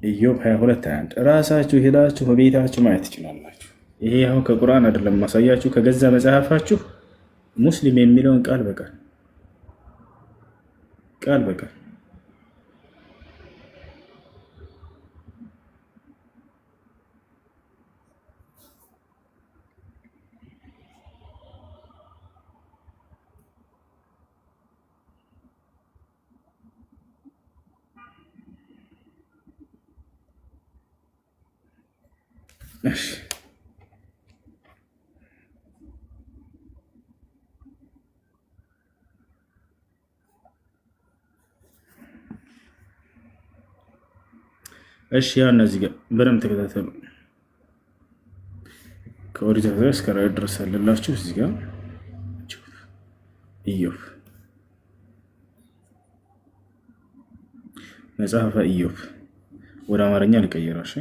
ኢዮብ 22:21 ራሳችሁ ሄዳችሁ በቤታችሁ ማየት ትችላላችሁ። ይሄ አሁን ከቁርአን አይደለም ማሳያችሁ፣ ከገዛ መጽሐፋችሁ ሙስሊም የሚለውን ቃል በቃል እሺ እሺ ያ እነዚህ ጋር በደንብ ተከታተሉ። ከኦሪት ዘፍጥረት እስከ ራዕይ ድረስ አለላችሁ። እዚህ ጋር ኢዮብ መጽሐፈ ኢዮብ ወደ አማርኛ ልቀይራሽ።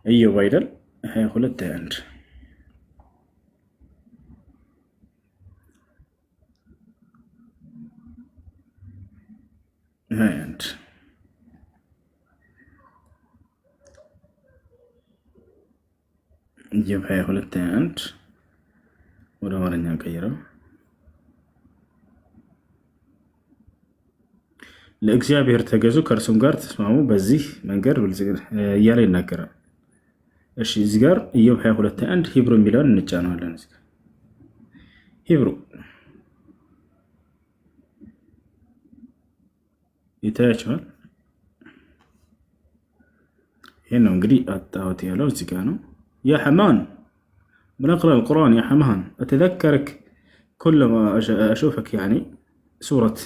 ኢዮብ አይደል 22:21 21 ኢዮብ 22:21 ወደ አማርኛ ቀይረው። ለእግዚአብሔር ተገዙ ከእርሱም ጋር ተስማሙ፣ በዚህ መንገድ ብልጽግና እያለ ይናገራል። እሺ እዚህ ጋር ኢዮብ 22:21 ሂብሩ የሚለውን እንጫነዋለን። እዚህ ጋር ሂብሩ ይታያችኋል። ይሄ ነው እንግዲህ አጣሁት ያለው እዚህ ጋር ነው። يا حمان بنقرأ القرآن يا حمان أتذكرك كل ما أشوفك يعني سورة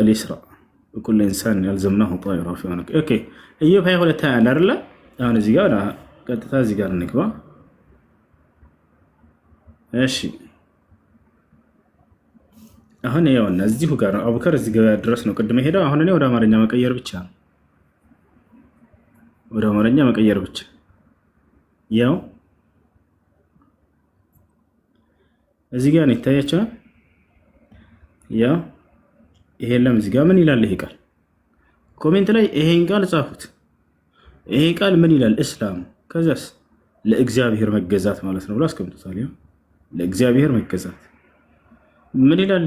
الإسراء وكل إنسان يلزمناه طائرة في عنق. أوكي أيوب هاي ولا تانا لا أنا زيارة قد تازيجار نكبا ماشي هنا يونا زيهو قارن أبو بكر زيجار درسنا قدمه هنا هنا نيو رامرنا ما كير بتشان ورامرنا ما كير بتش ያው እዚህ ጋር ነው ይታያችኋል። ያው ይሄ ለም እዚህ ጋር ምን ይላል? ይሄ ቃል ኮሜንት ላይ ይሄን ቃል ጻፉት። ይሄ ቃል ምን ይላል? እስላም ከዛስ ለእግዚአብሔር መገዛት ማለት ነው ብሎ አስቀምጦታል። ያው ለእግዚአብሔር መገዛት ምን ይላል?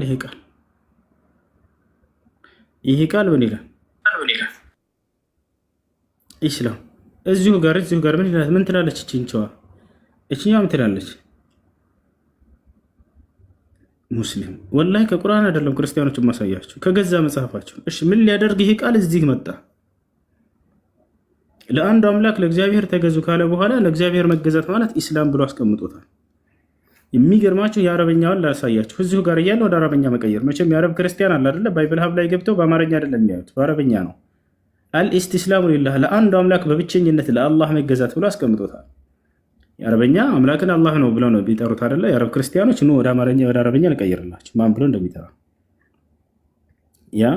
ይሄ ቃል ምን ይላል? ኢስላም እዚሁ ጋር ምን ትላለች? እቺኛው ምን ትላለች? ሙስሊም ወላሂ ከቁርአን አይደለም ክርስቲያኖች ማሳያችሁ ከገዛ መጽሐፋቸው። እሺ ምን ሊያደርግ ይሄ ቃል እዚህ መጣ? ለአንዱ አምላክ ለእግዚአብሔር ተገዙ ካለ በኋላ ለእግዚአብሔር መገዛት ማለት ኢስላም ብሎ አስቀምጦታል። የሚገርማችሁ የአረበኛውን ላሳያችሁ። እዚሁ ጋር እያለ ወደ አረበኛ መቀየር። መቼም የአረብ ክርስቲያን አለ አይደለ? ባይብል ሀብ ላይ ገብተው በአማርኛ አይደለም የሚያዩት በአረበኛ ነው። አልኢስቲስላሙ ሊላህ ለአንዱ አምላክ በብቸኝነት ለአላህ መገዛት ብሎ አስቀምጦታል። የአረበኛ አምላክን አላህ ነው ብለው ነው ቢጠሩት አይደለ? የአረብ ክርስቲያኖች ኑ ወደ አረበኛ ልቀይርላችሁ ማን ብሎ እንደሚጠራ ያ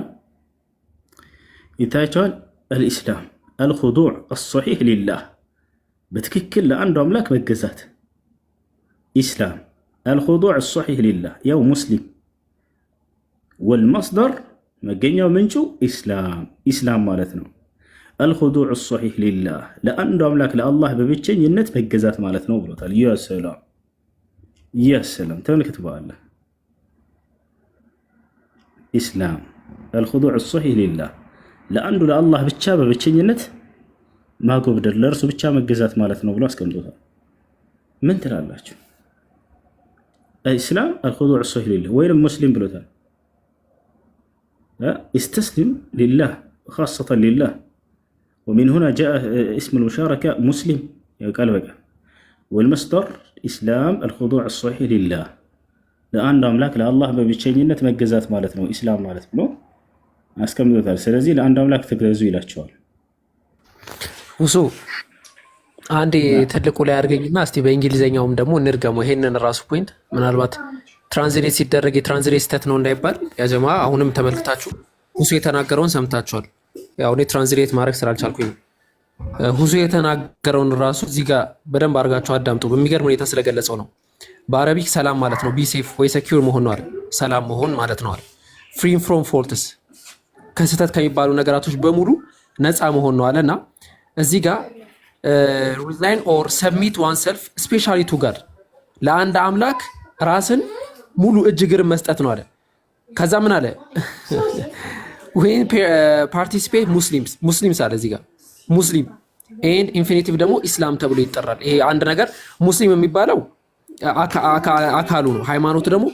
ይታያቸዋል። አልኢስላም አልኹዱዕ አስሰሒሕ ሊላህ በትክክል ለአንዱ አምላክ መገዛት ኢስላም አልኹዱዕ አስሰሒሕ ሊላህ ያው ሙስሊም ወልመስደር መገኛው ምንጩ ኢስላም ማለት ነው። አልኹዱዕ አስሰሒሕ ሊላህ ለአንዱ አምላክ ለአላህ በብቸኝነት መገዛት ማለት ነው ብሎታል። ያ ሰላም ተመልከት በኋላ ኢስላም አልኹዱዕ አስሰሒሕ ሊላህ ለአንዱ ለአላህ ብቻ በብቸኝነት ማጎብደል ለእርሱ ብቻ መገዛት ማለት ነው ብሎ አስቀምጦታል። ምን ትላላችሁ? ኢስላም አልኹዱዕ አስሰሒሕ ሊላህ ወይም ሙስሊም ብሎታል። استسلم لله خاصة لله ومن هنا جاء اسم المشاركة مسلم قال بقى والمصدر إسلام الخضوع الصحيح لله لأن أملاك لله ببتشينينة مجازات مالتنا إسلام مالتنا أسكم ذلك سلزي لأن أملاك تجازو إلى الشوال وسو عندي تدلكوا لي أرجعنا الناس تبى إنجليزية يوم دمو نرجع مهنا الراس بوينت من الوقت ትራንስሌት ሲደረግ የትራንስሌት ስተት ነው እንዳይባል ያ ጀማ አሁንም ተመልክታችሁ ሁሱ የተናገረውን ሰምታችኋል። ያው እኔ ትራንስሌት ማድረግ ስላልቻልኩኝ ሁሱ የተናገረውን ራሱ እዚህ ጋር በደንብ አድርጋችሁ አዳምጡ። በሚገርም ሁኔታ ስለገለጸው ነው። በአረቢክ ሰላም ማለት ነው ቢ ሴፍ ወይ ሴኩር መሆን ነው አይደል? ሰላም መሆን ማለት ነው አይደል? ፍሪ ፍሮም ፎልትስ ከስተት ከሚባሉ ነገራቶች በሙሉ ነፃ መሆን ነው አለና እዚህ ጋር ሪዛይን ኦር ሰብሚት ዋን ሰልፍ ስፔሻሊ ቱ ጋድ ለአንድ አምላክ ራስን ሙሉ እጅግር መስጠት ነው አለ። ከዛ ምን አለ? when participate ሙስሊምስ አለ እዚህ ጋር ሙስሊም ኤንድ ኢንፊኒቲቭ ደግሞ ኢስላም ተብሎ ይጠራል። ይሄ አንድ ነገር ሙስሊም የሚባለው አካሉ ነው፣ ሃይማኖቱ ደግሞ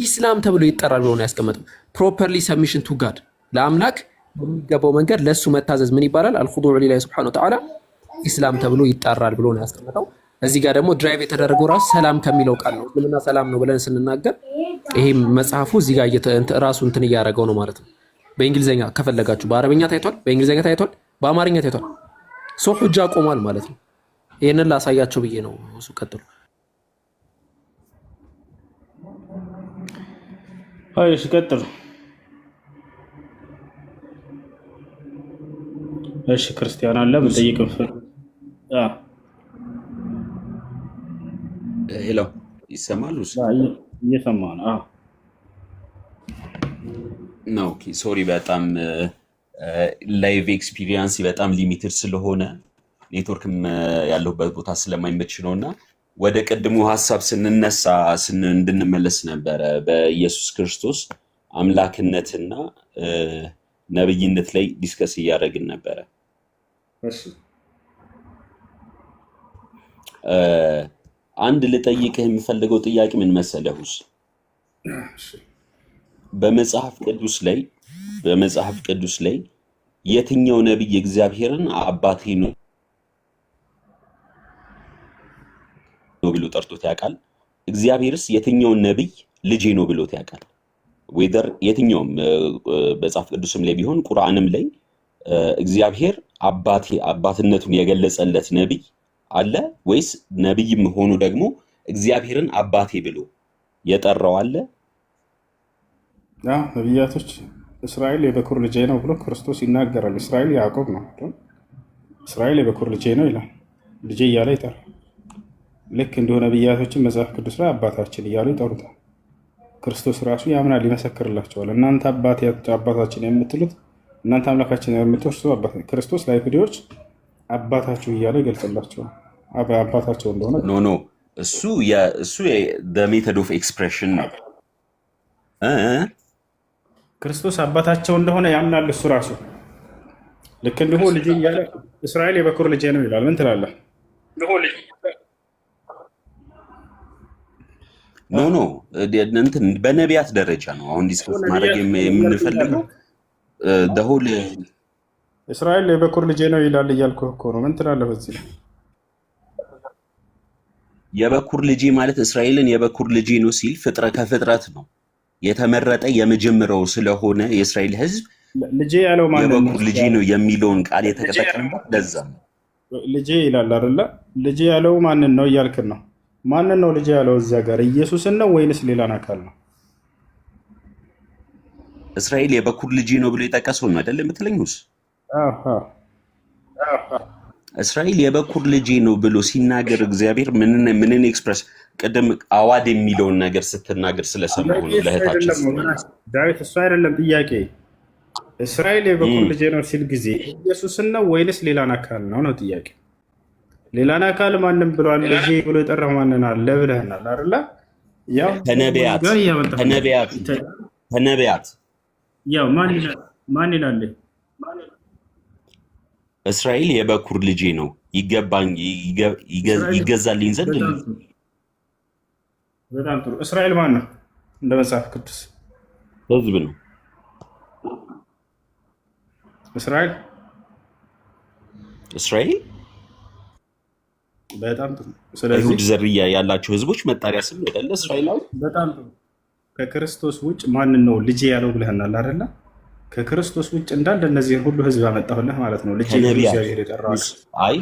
ኢስላም ተብሎ ይጠራል ብሎ ነው ያስቀመጠው። ፕሮፐርሊ ሰብሚሽን ቱ ጋድ ለአምላክ በሚገባው መንገድ ለሱ መታዘዝ ምን ይባላል? አልኹዱዕ ሊላሂ ሱብሓነሁ ወተዓላ ኢስላም ተብሎ ይጠራል ብሎ ነው ያስቀመጠው። እዚህ ጋር ደግሞ ድራይቭ የተደረገው ራሱ ሰላም ከሚለው ቃል ነው። እስልምና ሰላም ነው ብለን ስንናገር ይሄ መጽሐፉ እዚህ ጋር ራሱ እንትን እያደረገው ነው ማለት ነው። በእንግሊዝኛ ከፈለጋችሁ በአረብኛ ታይቷል፣ በእንግሊዝኛ ታይቷል፣ በአማርኛ ታይቷል። ሶ ሁጃ ቆሟል ማለት ነው። ይሄንን ላሳያቸው ብዬ ነው። እሱ ቀጥሉ። አይ እሺ ቀጥሉ። እሺ ክርስቲያን አለ መጠየቅ ሄሎ ይሰማል? እየሰማ ነው። ነው ሶሪ፣ በጣም ላይቭ ኤክስፒሪየንስ በጣም ሊሚትድ ስለሆነ ኔትወርክም ያለሁበት ቦታ ስለማይመች ነውና ወደ ቀድሞ ሐሳብ ስንነሳ እንድንመለስ ነበረ። በኢየሱስ ክርስቶስ አምላክነትና ነብይነት ላይ ዲስከስ እያደረግን ነበረ። እሺ አንድ ልጠይቅህ የምፈልገው ጥያቄ ምን መሰለህ? በመጽሐፍ ቅዱስ ላይ የትኛው ነብይ እግዚአብሔርን አባቴ ነው ብሎ ጠርቶት ያውቃል? እግዚአብሔርስ የትኛውን ነብይ ልጄ ነው ብሎት ያውቃል? ወይደር የትኛውም መጽሐፍ ቅዱስም ላይ ቢሆን ቁርአንም ላይ እግዚአብሔር አባትነቱን የገለጸለት ነብይ አለ ወይስ ነብይም ሆኖ ደግሞ እግዚአብሔርን አባቴ ብሎ የጠራው አለ? ነቢያቶች እስራኤል የበኩር ልጄ ነው ብሎ ክርስቶስ ይናገራል። እስራኤል ያዕቆብ ነው። እስራኤል የበኩር ልጄ ነው ይላል። ልጄ እያለ ይጠራል። ልክ እንደሆነ ነቢያቶችን መጽሐፍ ቅዱስ ላይ አባታችን እያሉ ይጠሩታል። ክርስቶስ ራሱ ያምናል፣ ይመሰክርላቸዋል። እናንተ አባታችን የምትሉት እናንተ አምላካችን የምትወርሱ ክርስቶስ ለአይሁዶች አባታችሁ እያለ ይገልጽላቸዋል። አባታቸው እንደሆነ ኖ እሱ ሜተድ ኦፍ ኤክስፕሬሽን ነው። ክርስቶስ አባታቸው እንደሆነ ያምናል እሱ ራሱ። ልክ እንዲሁ ልጅ እያለ እስራኤል የበኩር ልጄ ነው ይላል። ምን ትላለህ? ኖ እንትን በነቢያት ደረጃ ነው አሁን ዲስከስ ማድረግ የምንፈልገው። ደሆል እስራኤል የበኩር ልጄ ነው ይላል እያልኩህ እኮ ነው። ምን ትላለህ በዚህ ላይ? የበኩር ልጄ ማለት እስራኤልን የበኩር ልጄ ነው ሲል ከፍጥረት ነው የተመረጠ የመጀመሪያው ስለሆነ የእስራኤል ሕዝብ ልጄ ያለው ማለት የበኩር ልጄ ነው የሚለውን ቃል የተጠቀመበት ለዛ ነው። ልጄ ይላል አይደለ? ልጄ ያለው ማንን ነው እያልክን ነው? ማንን ነው ልጄ ያለው እዚያ ጋር? ኢየሱስን ነው ወይንስ ሌላን አካል ነው? እስራኤል የበኩር ልጄ ነው ብሎ የጠቀሰው ነው አይደል የምትለኝስ? እስራኤል የበኩር ልጄ ነው ብሎ ሲናገር እግዚአብሔር ምንን ኤክስፕረስ ቅድም አዋድ የሚለውን ነገር ስትናገር ስለሰማሁ ነው። ለእህታችን ዳዊት እሱ አይደለም ጥያቄ። እስራኤል የበኩር ልጄ ነው ሲል ጊዜ ኢየሱስን ነው ወይንስ ሌላን አካል ነው ነው ጥያቄ። ሌላን አካል ማንም ብሏል? ልጄ ብሎ የጠራው ማንን አለ ብለህናል አይደለ? ያው ከነቢያት ያው ማን ይላል? እስራኤል የበኩር ልጄ ነው ይገዛልኝ ዘንድ። በጣም ጥሩ። እስራኤል ማን ነው? እንደ መጽሐፍ ቅዱስ ሕዝብ ነው። እስራኤል በጣም ጥሩ። ስለዚህ አይሁድ ዝርያ ያላቸው ህዝቦች መጣሪያ ስም አይደለ እስራኤላዊ። በጣም ጥሩ። ከክርስቶስ ውጭ ማንን ነው ልጄ ያለው ብለህናል አይደለ? ከክርስቶስ ውጭ እንዳለ እነዚህን ሁሉ ህዝብ ያመጣሁልህ ማለት ነው። ልጄ እግዚአብሔር የጠራው አይ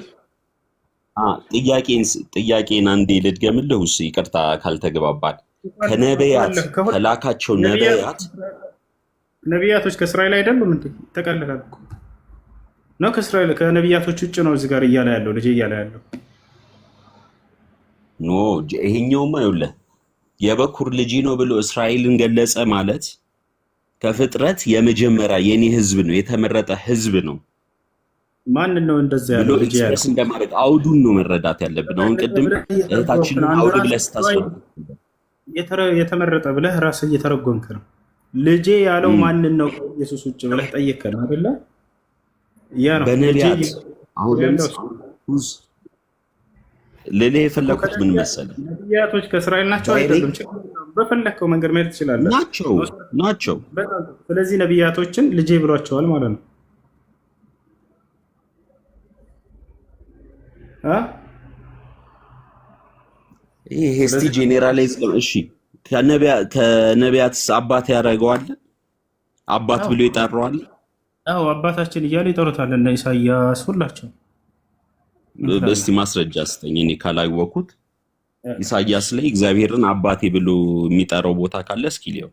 ጥያቄን አንዴ ልድገምልህ። ይቅርታ ካልተገባባል። ከነቢያት ከላካቸው ነቢያቶች ከእስራኤል አይደሉም እንዴ? ተቀልላል ነው ከእስራኤል ከነቢያቶች ውጭ ነው እዚህ ጋር እያለ ያለው ልጄ እያለ ያለው ኖ። ይሄኛውማ ይኸውልህ የበኩር ልጅ ነው ብሎ እስራኤልን ገለጸ ማለት ከፍጥረት የመጀመሪያ የኔ ህዝብ ነው፣ የተመረጠ ህዝብ ነው። ማን ነው እንደዛ ያለው ልጅ ያለው? እንደማለት አውዱን ነው መረዳት ያለብን። አሁን ቅድም እህታችንን አውዱ ብለህ ስታስረዳ የተመረጠ ብለህ ራስህ እየተረጎምክ ነው። ልጄ ያለው ማንን ነው ኢየሱስ ውጭ ብለህ ጠየቅከን አይደለ? ያ ነው በነቢያት አሁን ለሌ የፈለኩት ምን መሰለህ? ነቢያቶች ከእስራኤል ናቸው አይደሉም? በፈለከው መንገድ መሄድ ትችላለህ። ናቸው። ስለዚህ ነቢያቶችን ልጄ ብሏቸዋል ማለት ነው። ይሄ እስቲ ጄኔራላይዝ እሺ፣ ከነቢያትስ አባት ያደርገዋል? አባት ብሎ ይጠራዋል? አዎ አባታችን እያሉ ይጠሩታል እነ ኢሳያስ ሁላቸው። እስቲ ማስረጃ ስጠኝ እኔ ካላወኩት። ኢሳያስ ላይ እግዚአብሔርን አባቴ ብሎ የሚጠራው ቦታ ካለ እስኪ ሊየው።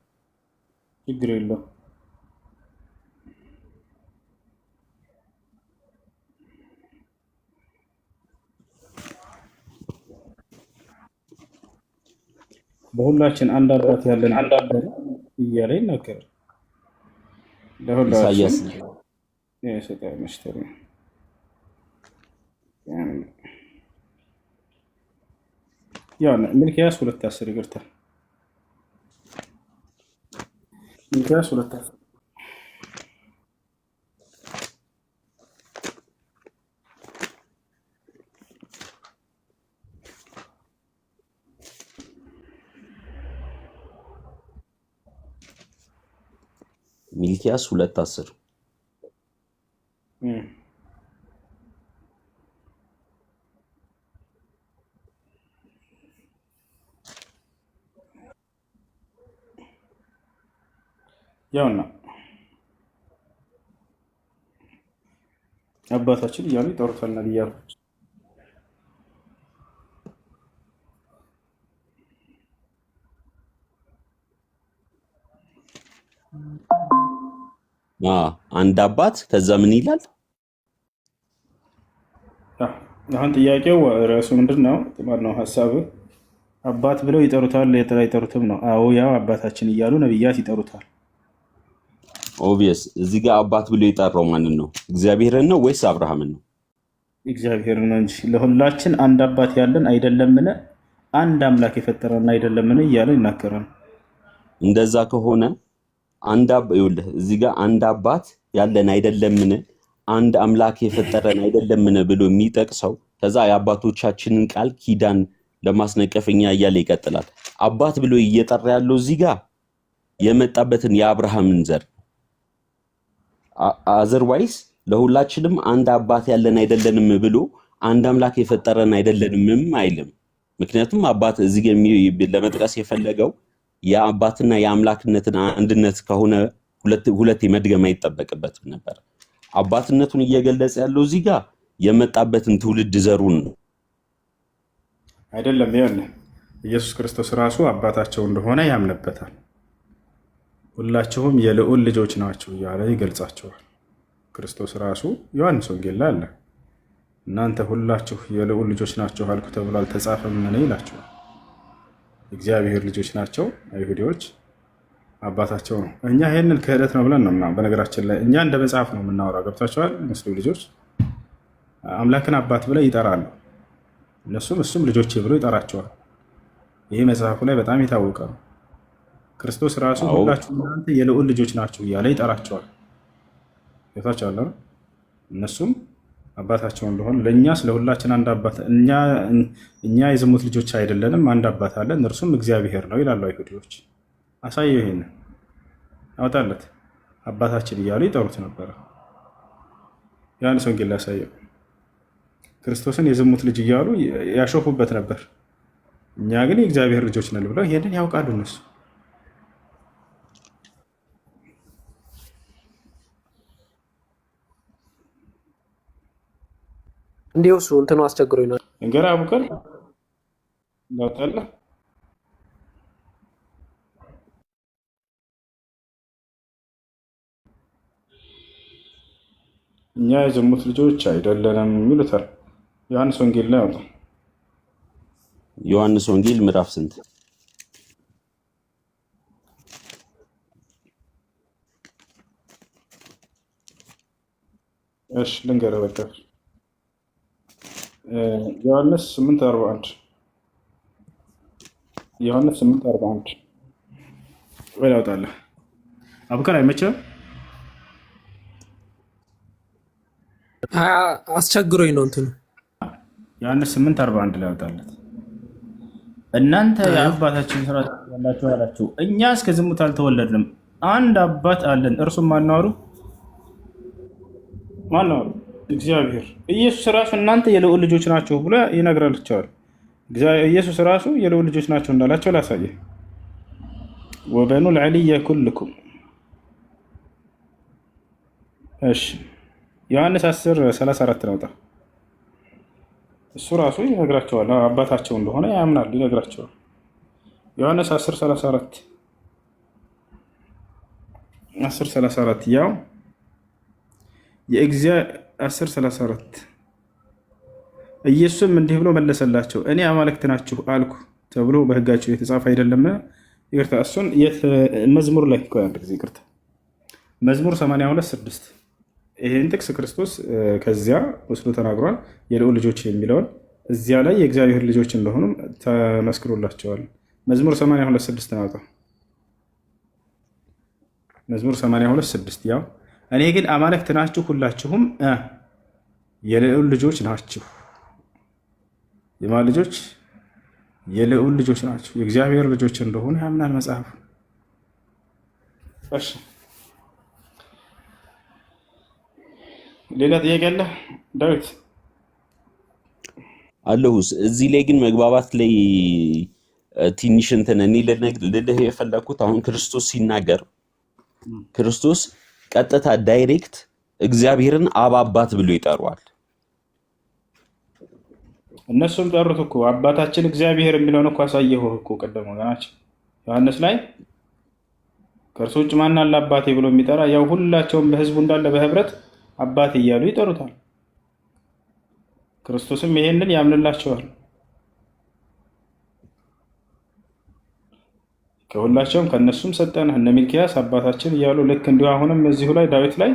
ችግር የለው። በሁላችን አንድ አባት ያለን እያለ ይናገራል። ኢሳያስ የሰጣይ መስጠር ያው ሚልክያስ 2:10 ይቅርታ፣ ሚልክያስ 2:10 ሚልክያስ 2:10 ያውና አባታችን እያሉ ይጠሩታል ነብያቶች። አንድ አባት ከዛ ምን ይላል? አሁን ጥያቄው ራሱ ምንድነው? ማነው ሐሳብ አባት ብለው ይጠሩታል አይጠሩትም ነው? አዎ ያው አባታችን እያሉ ነብያት ይጠሩታል። ኦብቪየስ እዚህ ጋር አባት ብሎ የጠራው ማንን ነው? እግዚአብሔርን ነው ወይስ አብርሃምን ነው? እግዚአብሔርን ነው እንጂ ለሁላችን አንድ አባት ያለን አይደለምን? አንድ አምላክ የፈጠረን አይደለምን እያለ ይናገራል። እንደዛ ከሆነ ይኸውልህ እዚህ ጋር አንድ አባት ያለን አይደለምን? አንድ አምላክ የፈጠረን አይደለምን ብሎ የሚጠቅሰው ከዛ የአባቶቻችንን ቃል ኪዳን ለማስነቀፍኛ እያለ ይቀጥላል። አባት ብሎ እየጠራ ያለው እዚህ ጋር የመጣበትን የአብርሃምን ዘር አዘርዋይስ ለሁላችንም አንድ አባት ያለን አይደለንም ብሎ አንድ አምላክ የፈጠረን አይደለንም አይልም። ምክንያቱም አባት እዚህ ጋር ለመጥቀስ የፈለገው የአባትና የአምላክነትን አንድነት ከሆነ ሁለት መድገም አይጠበቅበትም ነበር። አባትነቱን እየገለጸ ያለው እዚህ ጋር የመጣበትን ትውልድ ዘሩን ነው አይደለም። ያለ ኢየሱስ ክርስቶስ ራሱ አባታቸው እንደሆነ ያምንበታል። ሁላችሁም የልዑል ልጆች ናችሁ እያለ ይገልጻቸዋል። ክርስቶስ ራሱ ዮሐንስ ወንጌል ላይ አለ። እናንተ ሁላችሁ የልዑል ልጆች ናችሁ አልኩ ተብሎ አልተጻፈም ምን ይላቸዋል? እግዚአብሔር ልጆች ናቸው አይሁዶች አባታቸው ነው። እኛ ይሄንን ክህደት ነው ብለን ነው በነገራችን ላይ እኛ እንደ መጽሐፍ ነው የምናወራው። ገብታችኋል? ሙስሊም ልጆች አምላክን አባት ብለው ይጠራሉ። እሱም ልጆቼ ብሎ ይጠራቸዋል። ይሄ መጽሐፉ ላይ በጣም የታወቀ ነው። ክርስቶስ ራሱ ሁላችሁ እናንተ የልዑል ልጆች ናችሁ እያለ ይጠራቸዋል። ገብታችኋል? እነሱም አባታቸው እንደሆነ ለእኛስ ለሁላችን አንድ አባት እኛ የዝሙት ልጆች አይደለንም፣ አንድ አባት አለን እርሱም እግዚአብሔር ነው ይላሉ አይሁዶች። አሳየው፣ ይሄንን አውጣለት። አባታችን እያሉ ይጠሩት ነበረ። ዮሐንስ ወንጌል ላይ አሳየው። ክርስቶስን የዝሙት ልጅ እያሉ ያሾፉበት ነበር። እኛ ግን የእግዚአብሔር ልጆች ነን ብለው ይሄንን ያውቃሉ እነሱ። እንዲሁ እሱ እንትኑ አስቸግሮኝ ነው። እንገራ አቡከር ላውጣላ እኛ የዝሙት ልጆች አይደለንም ይሉታል። ዮሐንስ ወንጌል ላይ አውጣ። ዮሐንስ ወንጌል ምዕራፍ ስንት? እሺ ልንገርህ በቃ ዮሐንስ 8:41 ዮሐንስ 8:41 ወይ ላውጣልህ። አቡከር አይመችም? አስቸግሮኝ ነው እንትኑ። ዮሐንስ 8:41 ላይ አውጣለት። እናንተ የአባታችን ስራ ያላችሁ አላችሁ፣ እኛ እስከ ዝሙት አልተወለድንም፣ አንድ አባት አለን፣ እርሱም ማናወሩ እግዚአብሔር። ኢየሱስ ራሱ እናንተ የልዑል ልጆች ናቸው ብሎ ይነግራቸዋል። ኢየሱስ ራሱ የልዑል ልጆች ናቸው እንዳላቸው ላሳየ። ወበኑ ልዕልየ ኩልኩም። እሺ ዮሐንስ 10:34 ነውጣ። እሱ ራሱ ይነግራቸዋል አባታቸው እንደሆነ ያምናል፣ ይነግራቸዋል። ዮሐንስ 10:34 ያው የእግዚአብሔር 10:34 ኢየሱስም እንዲህ ብሎ መለሰላቸው፣ እኔ አማልክት ናችሁ አልኩ ተብሎ በሕጋቸው የተጻፈ አይደለም? ይቅርታ፣ እሱን መዝሙር ላይ አንድ ጊዜ ይቅርታ፣ መዝሙር 82:6 ይህን ጥቅስ ክርስቶስ ከዚያ ወስዶ ተናግሯል። የልዑል ልጆች የሚለውን እዚያ ላይ የእግዚአብሔር ልጆች እንደሆኑም ተመስክሮላቸዋል። መዝሙር 82:6 ናውጣ። መዝሙር 82:6 ያው እኔ ግን አማልክት ናችሁ ሁላችሁም የልዑል ልጆች ናችሁ። የማን ልጆች? የልዑል ልጆች ናቸው። የእግዚአብሔር ልጆች እንደሆኑ ያምናል መጽሐፍ። እሺ ሌላ ጥያቄ አለ ዳዊት? አለሁስ። እዚህ ላይ ግን መግባባት ላይ ትንሽ እንትን እኔ ልልህ የፈለኩት አሁን ክርስቶስ ሲናገር ክርስቶስ ቀጥታ ዳይሬክት እግዚአብሔርን አብ አባት ብሎ ይጠራዋል። እነሱም ጠሩት እኮ አባታችን እግዚአብሔር የሚለውን እኮ አሳየሁ እኮ ቀደም ወገናችን ዮሐንስ ላይ ከእርሱ ውጭ ማን አለ አባቴ ብሎ የሚጠራ? ያው ሁላቸውም በህዝቡ እንዳለ በህብረት አባቴ እያሉ ይጠሩታል። ክርስቶስም ይሄንን ያምንላቸዋል። ከሁላቸውም ከነሱም ሰጠን እነ ሚልኪያስ አባታችን እያሉ ልክ እንዲሁ አሁንም እዚሁ ላይ ዳዊት ላይ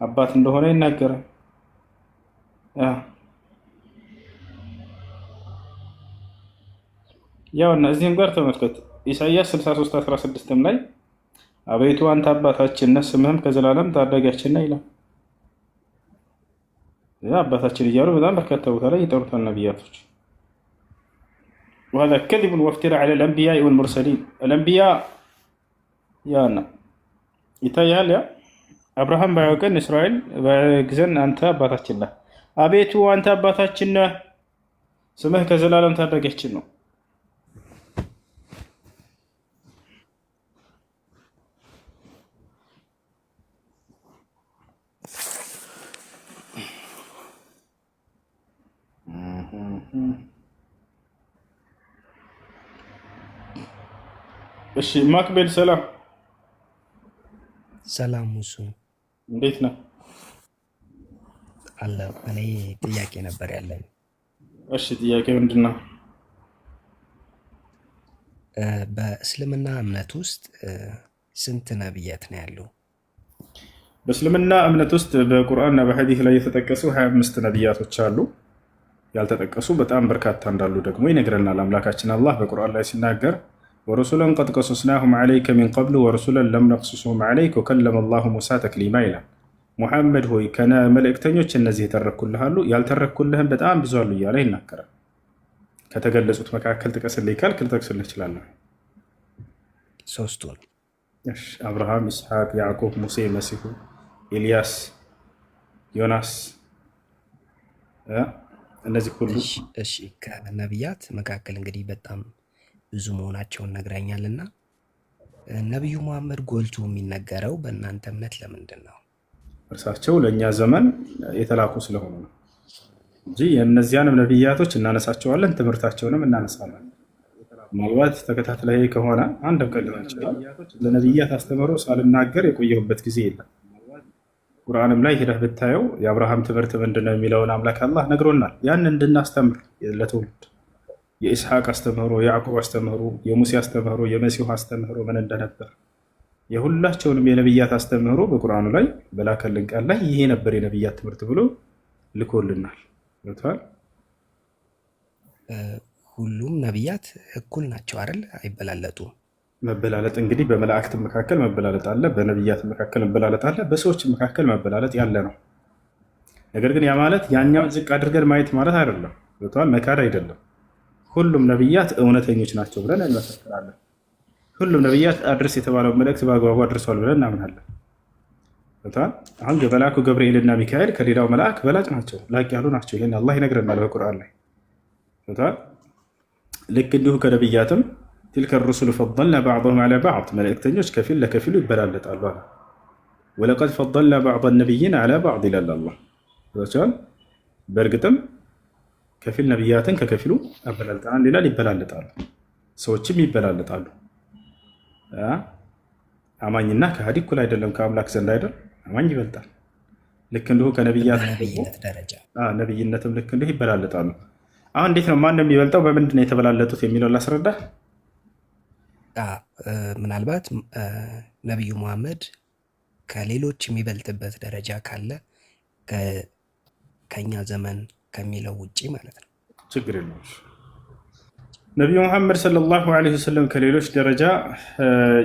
አባት እንደሆነ ይናገራል። ያው እና እዚህም ጋር ተመልከት ኢሳይያስ 63:16 ላይ አቤቱ አንተ አባታችን ነህ፣ ስምህም ከዘላለም ታዳጊያችን ነህ ይላል። አባታችን እያሉ በጣም በርካታ ቦታ ላይ ይጠሩታል ነቢያቶች። وهذا كذب وافتراء على الأنبياء والمرسلين. الأنبياء يانا يتيال يا أبراهام بايوكن إسرائيل بايكزن أنت أباتاتنا أبيتو أنت أباتاتنا سمه كزلالم تادقيتشنو. እሺ ማክቤል ሰላም ሰላም ሙሱ እንዴት ነህ? አለ እኔ ጥያቄ ነበር ያለኝ። እሺ ጥያቄ ምንድን ነው? በእስልምና እምነት ውስጥ ስንት ነብያት ነው ያለው? በእስልምና እምነት ውስጥ በቁርአንና በሐዲስ ላይ የተጠቀሱ 25 ነብያቶች አሉ። ያልተጠቀሱ በጣም በርካታ እንዳሉ ደግሞ ይነግረናል አምላካችን አላህ በቁርአን ላይ ሲናገር ወረሱለን ቀድ ቀሰስናሁም ዐለይከ ሚን ቀብሉ ወረሱለን ለም ነቅሱስሁም ዐለይከ ወከለመ አላሁ ሙሳ ተክሊማ ይላል። ሙሐመድ ሆይ ከነ መልእክተኞች እነዚህ የተረኩልሃሉ ያልተረኩልህም በጣም ብዙ አሉ እያለ ይናገራል። ከተገለጹት መካከል ጥቀስልኝ ካልክ ልጠቅስልህ እችላለሁ። ሶስቱን አብርሃም፣ ኢስሐቅ፣ ያዕቆብ፣ ሙሴ፣ መሲሁ፣ ኤልያስ፣ ዮናስ እነዚህ ሁሉ። እሺ ከነቢያት መካከል እንግዲህ በጣም ብዙ መሆናቸውን ነግራኛልና ነቢዩ መሐመድ ጎልቶ የሚነገረው በእናንተ እምነት ለምንድን ነው? እርሳቸው ለእኛ ዘመን የተላኩ ስለሆኑ ነው እንጂ የእነዚያንም ነቢያቶች እናነሳቸዋለን፣ ትምህርታቸውንም እናነሳለን። ምናልባት ተከታትለህ ከሆነ አንድም ቀን ሊሆን ይችላል ለነቢያት አስተምህሮ ሳልናገር የቆየሁበት ጊዜ የለም። ቁርአንም ላይ ሄደህ ብታየው የአብርሃም ትምህርት ምንድነው የሚለውን አምላክ አላህ ነግሮናል። ያን እንድናስተምር ለትውልድ የኢስሐቅ አስተምህሮ፣ የያዕቆብ አስተምህሮ፣ የሙሴ አስተምህሮ፣ የመሲሁ አስተምህሮ ምን እንደነበር የሁላቸውንም የነቢያት አስተምህሮ በቁርአኑ ላይ በላከልን ቃል ላይ ይሄ ነበር የነቢያት ትምህርት ብሎ ልኮልናል። ሁሉም ነቢያት እኩል ናቸው አይደል? አይበላለጡም። መበላለጥ እንግዲህ በመላእክት መካከል መበላለጥ አለ፣ በነቢያት መካከል መበላለጥ አለ፣ በሰዎች መካከል መበላለጥ ያለ ነው። ነገር ግን ያ ማለት ያኛውን ዝቅ አድርገን ማየት ማለት አይደለም። መካድ አይደለም። ሁሉም ነቢያት እውነተኞች ናቸው ብለን እንመሰክራለን። ሁሉም ነቢያት አድርስ የተባለው መልእክት በአግባቡ አድርሷል ብለን እናምናለን። አሁን መልአኩ ገብርኤልና ሚካኤል ከሌላው መልአክ በላጭ ናቸው፣ ላቅ ያሉ ናቸው። ይህን አላህ ይነግረናል በቁርአን ላይ። ልክ እንዲሁ ከነቢያትም ቲልከ ሩሱሉ ፈضልና ባዕضሁም ዐላ ባዕድ መልእክተኞች ከፊል ለከፊሉ ይበላለጣሉ አለ። ወለቀድ ፈضልና ባዕض ነቢይን ዐላ ባዕድ ይላል አላህ። በእርግጥም ከፊል ነቢያትን ከከፊሉ አበላልጠናል ይላል። ይበላለጣሉ፣ ሰዎችም ይበላለጣሉ። አማኝና ከሃዲ እኩል አይደለም ከአምላክ ዘንድ አይደል? አማኝ ይበልጣል። ልክ እንዲሁ ከነቢያት ነቢይነትም ልክ እንዲሁ ይበላለጣሉ። አሁን እንዴት ነው ማን የሚበልጠው? በምንድን ነው የተበላለጡት የሚለው ላስረዳ። ምናልባት ነቢዩ መሐመድ ከሌሎች የሚበልጥበት ደረጃ ካለ ከኛ ዘመን ከሚለው ውጭ ማለት ነው። ችግር የለውም። ነቢዩ መሐመድ ሰለላሁ ዐለይሂ ወሰለም ከሌሎች ደረጃ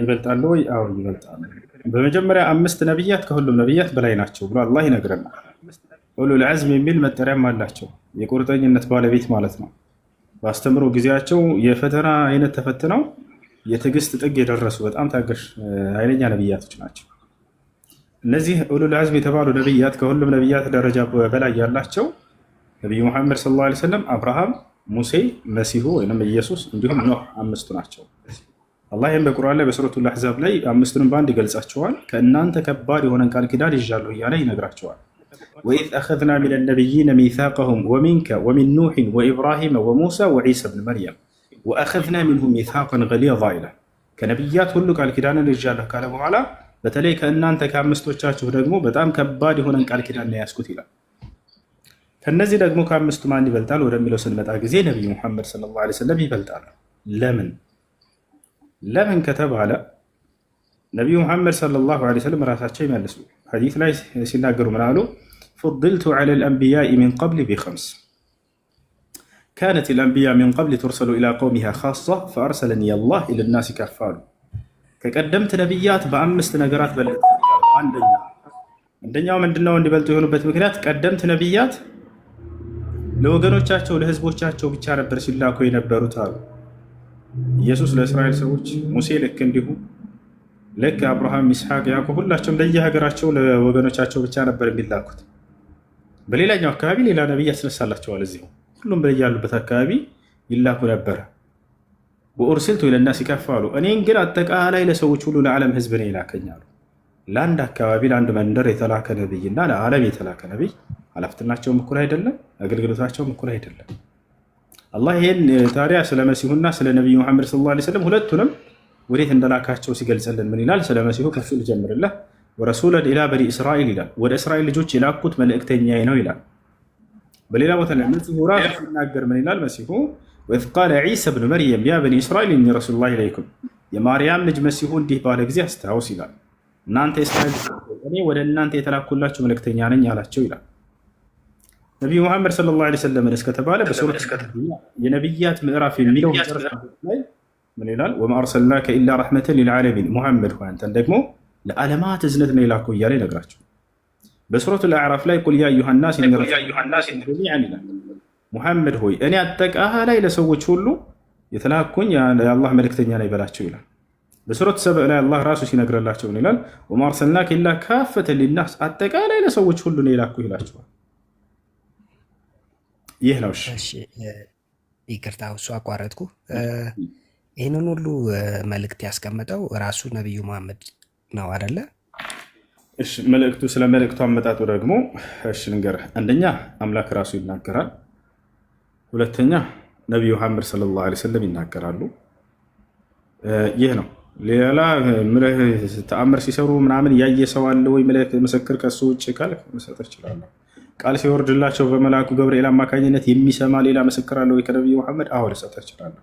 ይበልጣሉ ወይ? አዎ ይበልጣሉ። በመጀመሪያ 5 ነቢያት ከሁሉም ነቢያት በላይ ናቸው ብሎ አላህ ይነግረናል። ኡሉል ዐዝም የሚል መጠሪያም አላቸው፣ የቁርጠኝነት ባለቤት ማለት ነው። በአስተምሮ ጊዜያቸው የፈተና አይነት ተፈትነው የትዕግስት ጥግ የደረሱ በጣም ታጋሽ ኃይለኛ ነቢያቶች ናቸው። እነዚህ ኡሉል ዐዝም የተባሉ ነቢያት ከሁሉም ነቢያት ደረጃ በላይ ያላቸው ነቢዩ መሐመድ ሰለላሁ ዐለይሂ ወሰለም፣ አብርሃም፣ ሙሴ፣ መሲሁ ወይም ኢየሱስ እንዲሁም ኖህ 5ቱ ናቸው። አላህ ይህም በቁርአን ላይ በሱረቱል አሕዛብ ላይ 5ቱንም በአንድ ይገልጻቸዋል። ከእናንተ ከባድ የሆነን ቃል ኪዳን ይዣለሁ እያለ ይነግራቸዋል። ወኢዝ አኸዝና ሚነ ነቢይነ ሚሳቀሁም ወሚንከ ወሚን ኑሕን ወኢብራሂመ ወሙሳ ወዒሳ ብን መርየም ወአኸዝና ሚንሁም ሚሳቀን ገሊዛ ይላል። ከነቢያት ሁሉ ቃል ኪዳንን ይዣለሁ ካለ በኋላ በተለይ ከእናንተ ከአምስቶቻችሁ ደግሞ በጣም ከባድ የሆነን ቃል ኪዳን ነው ያዝኩት ይላል። ከነዚህ ደግሞ ከ5ቱ ማን ይበልጣል ወደሚለው ስንመጣ ጊዜ ነቢዩ ሙሐመድ ሰለላሁ ዐለይሂ ወሰለም ይበልጣሉ። ለምን ከተባለ ነቢዩ ሙሐመድ ሰለላሁ ዐለይሂ ወሰለም ራሳቸው ይመልሱ ሐዲስ ላይ ሲናገሩ ምን አሉ? ፉድልቱ ዐለል አንቢያኢ ሚን ቀብሊ ቢኸምስ ካነት አልአንቢያ ሚን ቀብሊ ቱርሰሉ ኢላ ቀውሚሃ ኻሳ ፈአርሰለኒ አላህ ኢለናሲ ካፋ አሉ። ከቀደምት ነቢያት በ5 ነገራት በለጡ። አንደኛው ምንድነው እንዲበልጡ የሆኑበት ምክንያት ቀደምት ነቢያት ለወገኖቻቸው ለህዝቦቻቸው ብቻ ነበር ሲላኩ የነበሩት አሉ። ኢየሱስ ለእስራኤል ሰዎች፣ ሙሴ ልክ እንዲሁ፣ ልክ አብርሃም፣ ይስሐቅ፣ ያዕቆብ ሁላቸውም ለየሀገራቸው ለወገኖቻቸው ብቻ ነበር የሚላኩት። በሌላኛው አካባቢ ሌላ ነቢይ ያስነሳላቸዋል። እዚሁ ሁሉም በያሉበት አካባቢ ይላኩ ነበረ። ወኡርሲልቱ ኢለናሲ ካፋ አሉ። እኔን ግን አጠቃላይ ለሰዎች ሁሉ ለዓለም ህዝብ ነው የላከኛሉ። ለአንድ አካባቢ ለአንድ መንደር የተላከ ነቢይና ለዓለም የተላከ ነቢይ ኃላፊነታቸውም እኩል አይደለም፣ አገልግሎታቸውም እኩል አይደለም። አላህ ይህን ታዲያ ስለ መሲሁና ስለ ነቢዩ መሐመድ ሰለላሁ ዐለይሂ ወሰለም ሁለቱንም ወዴት እንደላካቸው ሲገልጽልን ምን ይላል? ስለ መሲሁ ከሱ ልጀምርልህ። ወረሱለን ኢላ በኒ እስራኤል ይላል። ወደ እስራኤል ልጆች የላኩት መልእክተኛዬ ነው ይላል። በሌላ ቦታ ላይ መሲሁ ራሱ ሲናገር ምን ይላል? መሲሁ ወኢዝ ቃለ ዒሳ ብኑ መርየም ያ በኒ እስራኤል ኢኒ ረሱሉላህ ኢለይኩም፣ የማርያም ልጅ መሲሁ እንዲህ ባለ ጊዜ አስታውስ ይላል። እናንተ እስራኤል እኔ ወደ እናንተ የተላኩላችሁ መልእክተኛ ነኝ አላቸው ይላል። ነቢዩ መሐመድ ሰለላሁ ዐለይሂ ወሰለም እስከተባለ በሱረት የነቢያት ምዕራፍ የሚለው ላይ ምን ይላል? ወማ አርሰልናከ ኢላ ረሕመተን ሊልዓለሚን፣ ሙሐመድ ሆይ አንተን ደግሞ ለዓለማት እዝነት ነው የላከው እያለ ይነግራቸው። በሱረቱል አዕራፍ ላይ ቁል ያ አዩሃ ናስ ጀሚዐን ይላል። ሙሐመድ ሆይ እኔ አጠቃላይ ለሰዎች ሁሉ የተላኩኝ የአላህ መልእክተኛ ነው ይበላቸው ይላል። በሱረት ሰብእ ላይ አላህ ራሱ ሲነግረላቸው ምን ይላል? ወማ አርሰልናከ ኢላ ካፈተን ሊናስ፣ አጠቃላይ ለሰዎች ሁሉ ነው የላኩ ይላቸዋል። ይህ ነው። እሺ ይቅርታ እሱ አቋረጥኩ። ይህንን ሁሉ መልእክት ያስቀመጠው ራሱ ነቢዩ መሐመድ ነው አደለ? እሺ መልእክቱ ስለ መልእክቱ አመጣጡ ደግሞ እሺ ልንገርህ። አንደኛ አምላክ ራሱ ይናገራል። ሁለተኛ ነቢዩ መሐመድ ሰለላሁ ዐለይሂ ወሰለም ይናገራሉ። ይህ ነው። ሌላ ተአምር ሲሰሩ ምናምን ያየ ሰው አለ ወይ ምስክር ከሱ ውጭ ካልክ መሰጠት እችላለሁ። ቃል ሲወርድላቸው በመልአኩ ገብርኤል አማካኝነት የሚሰማ ሌላ ምስክር አለ ወይ ከነቢዩ መሐመድ? አዎ ልሰጠህ እችላለሁ።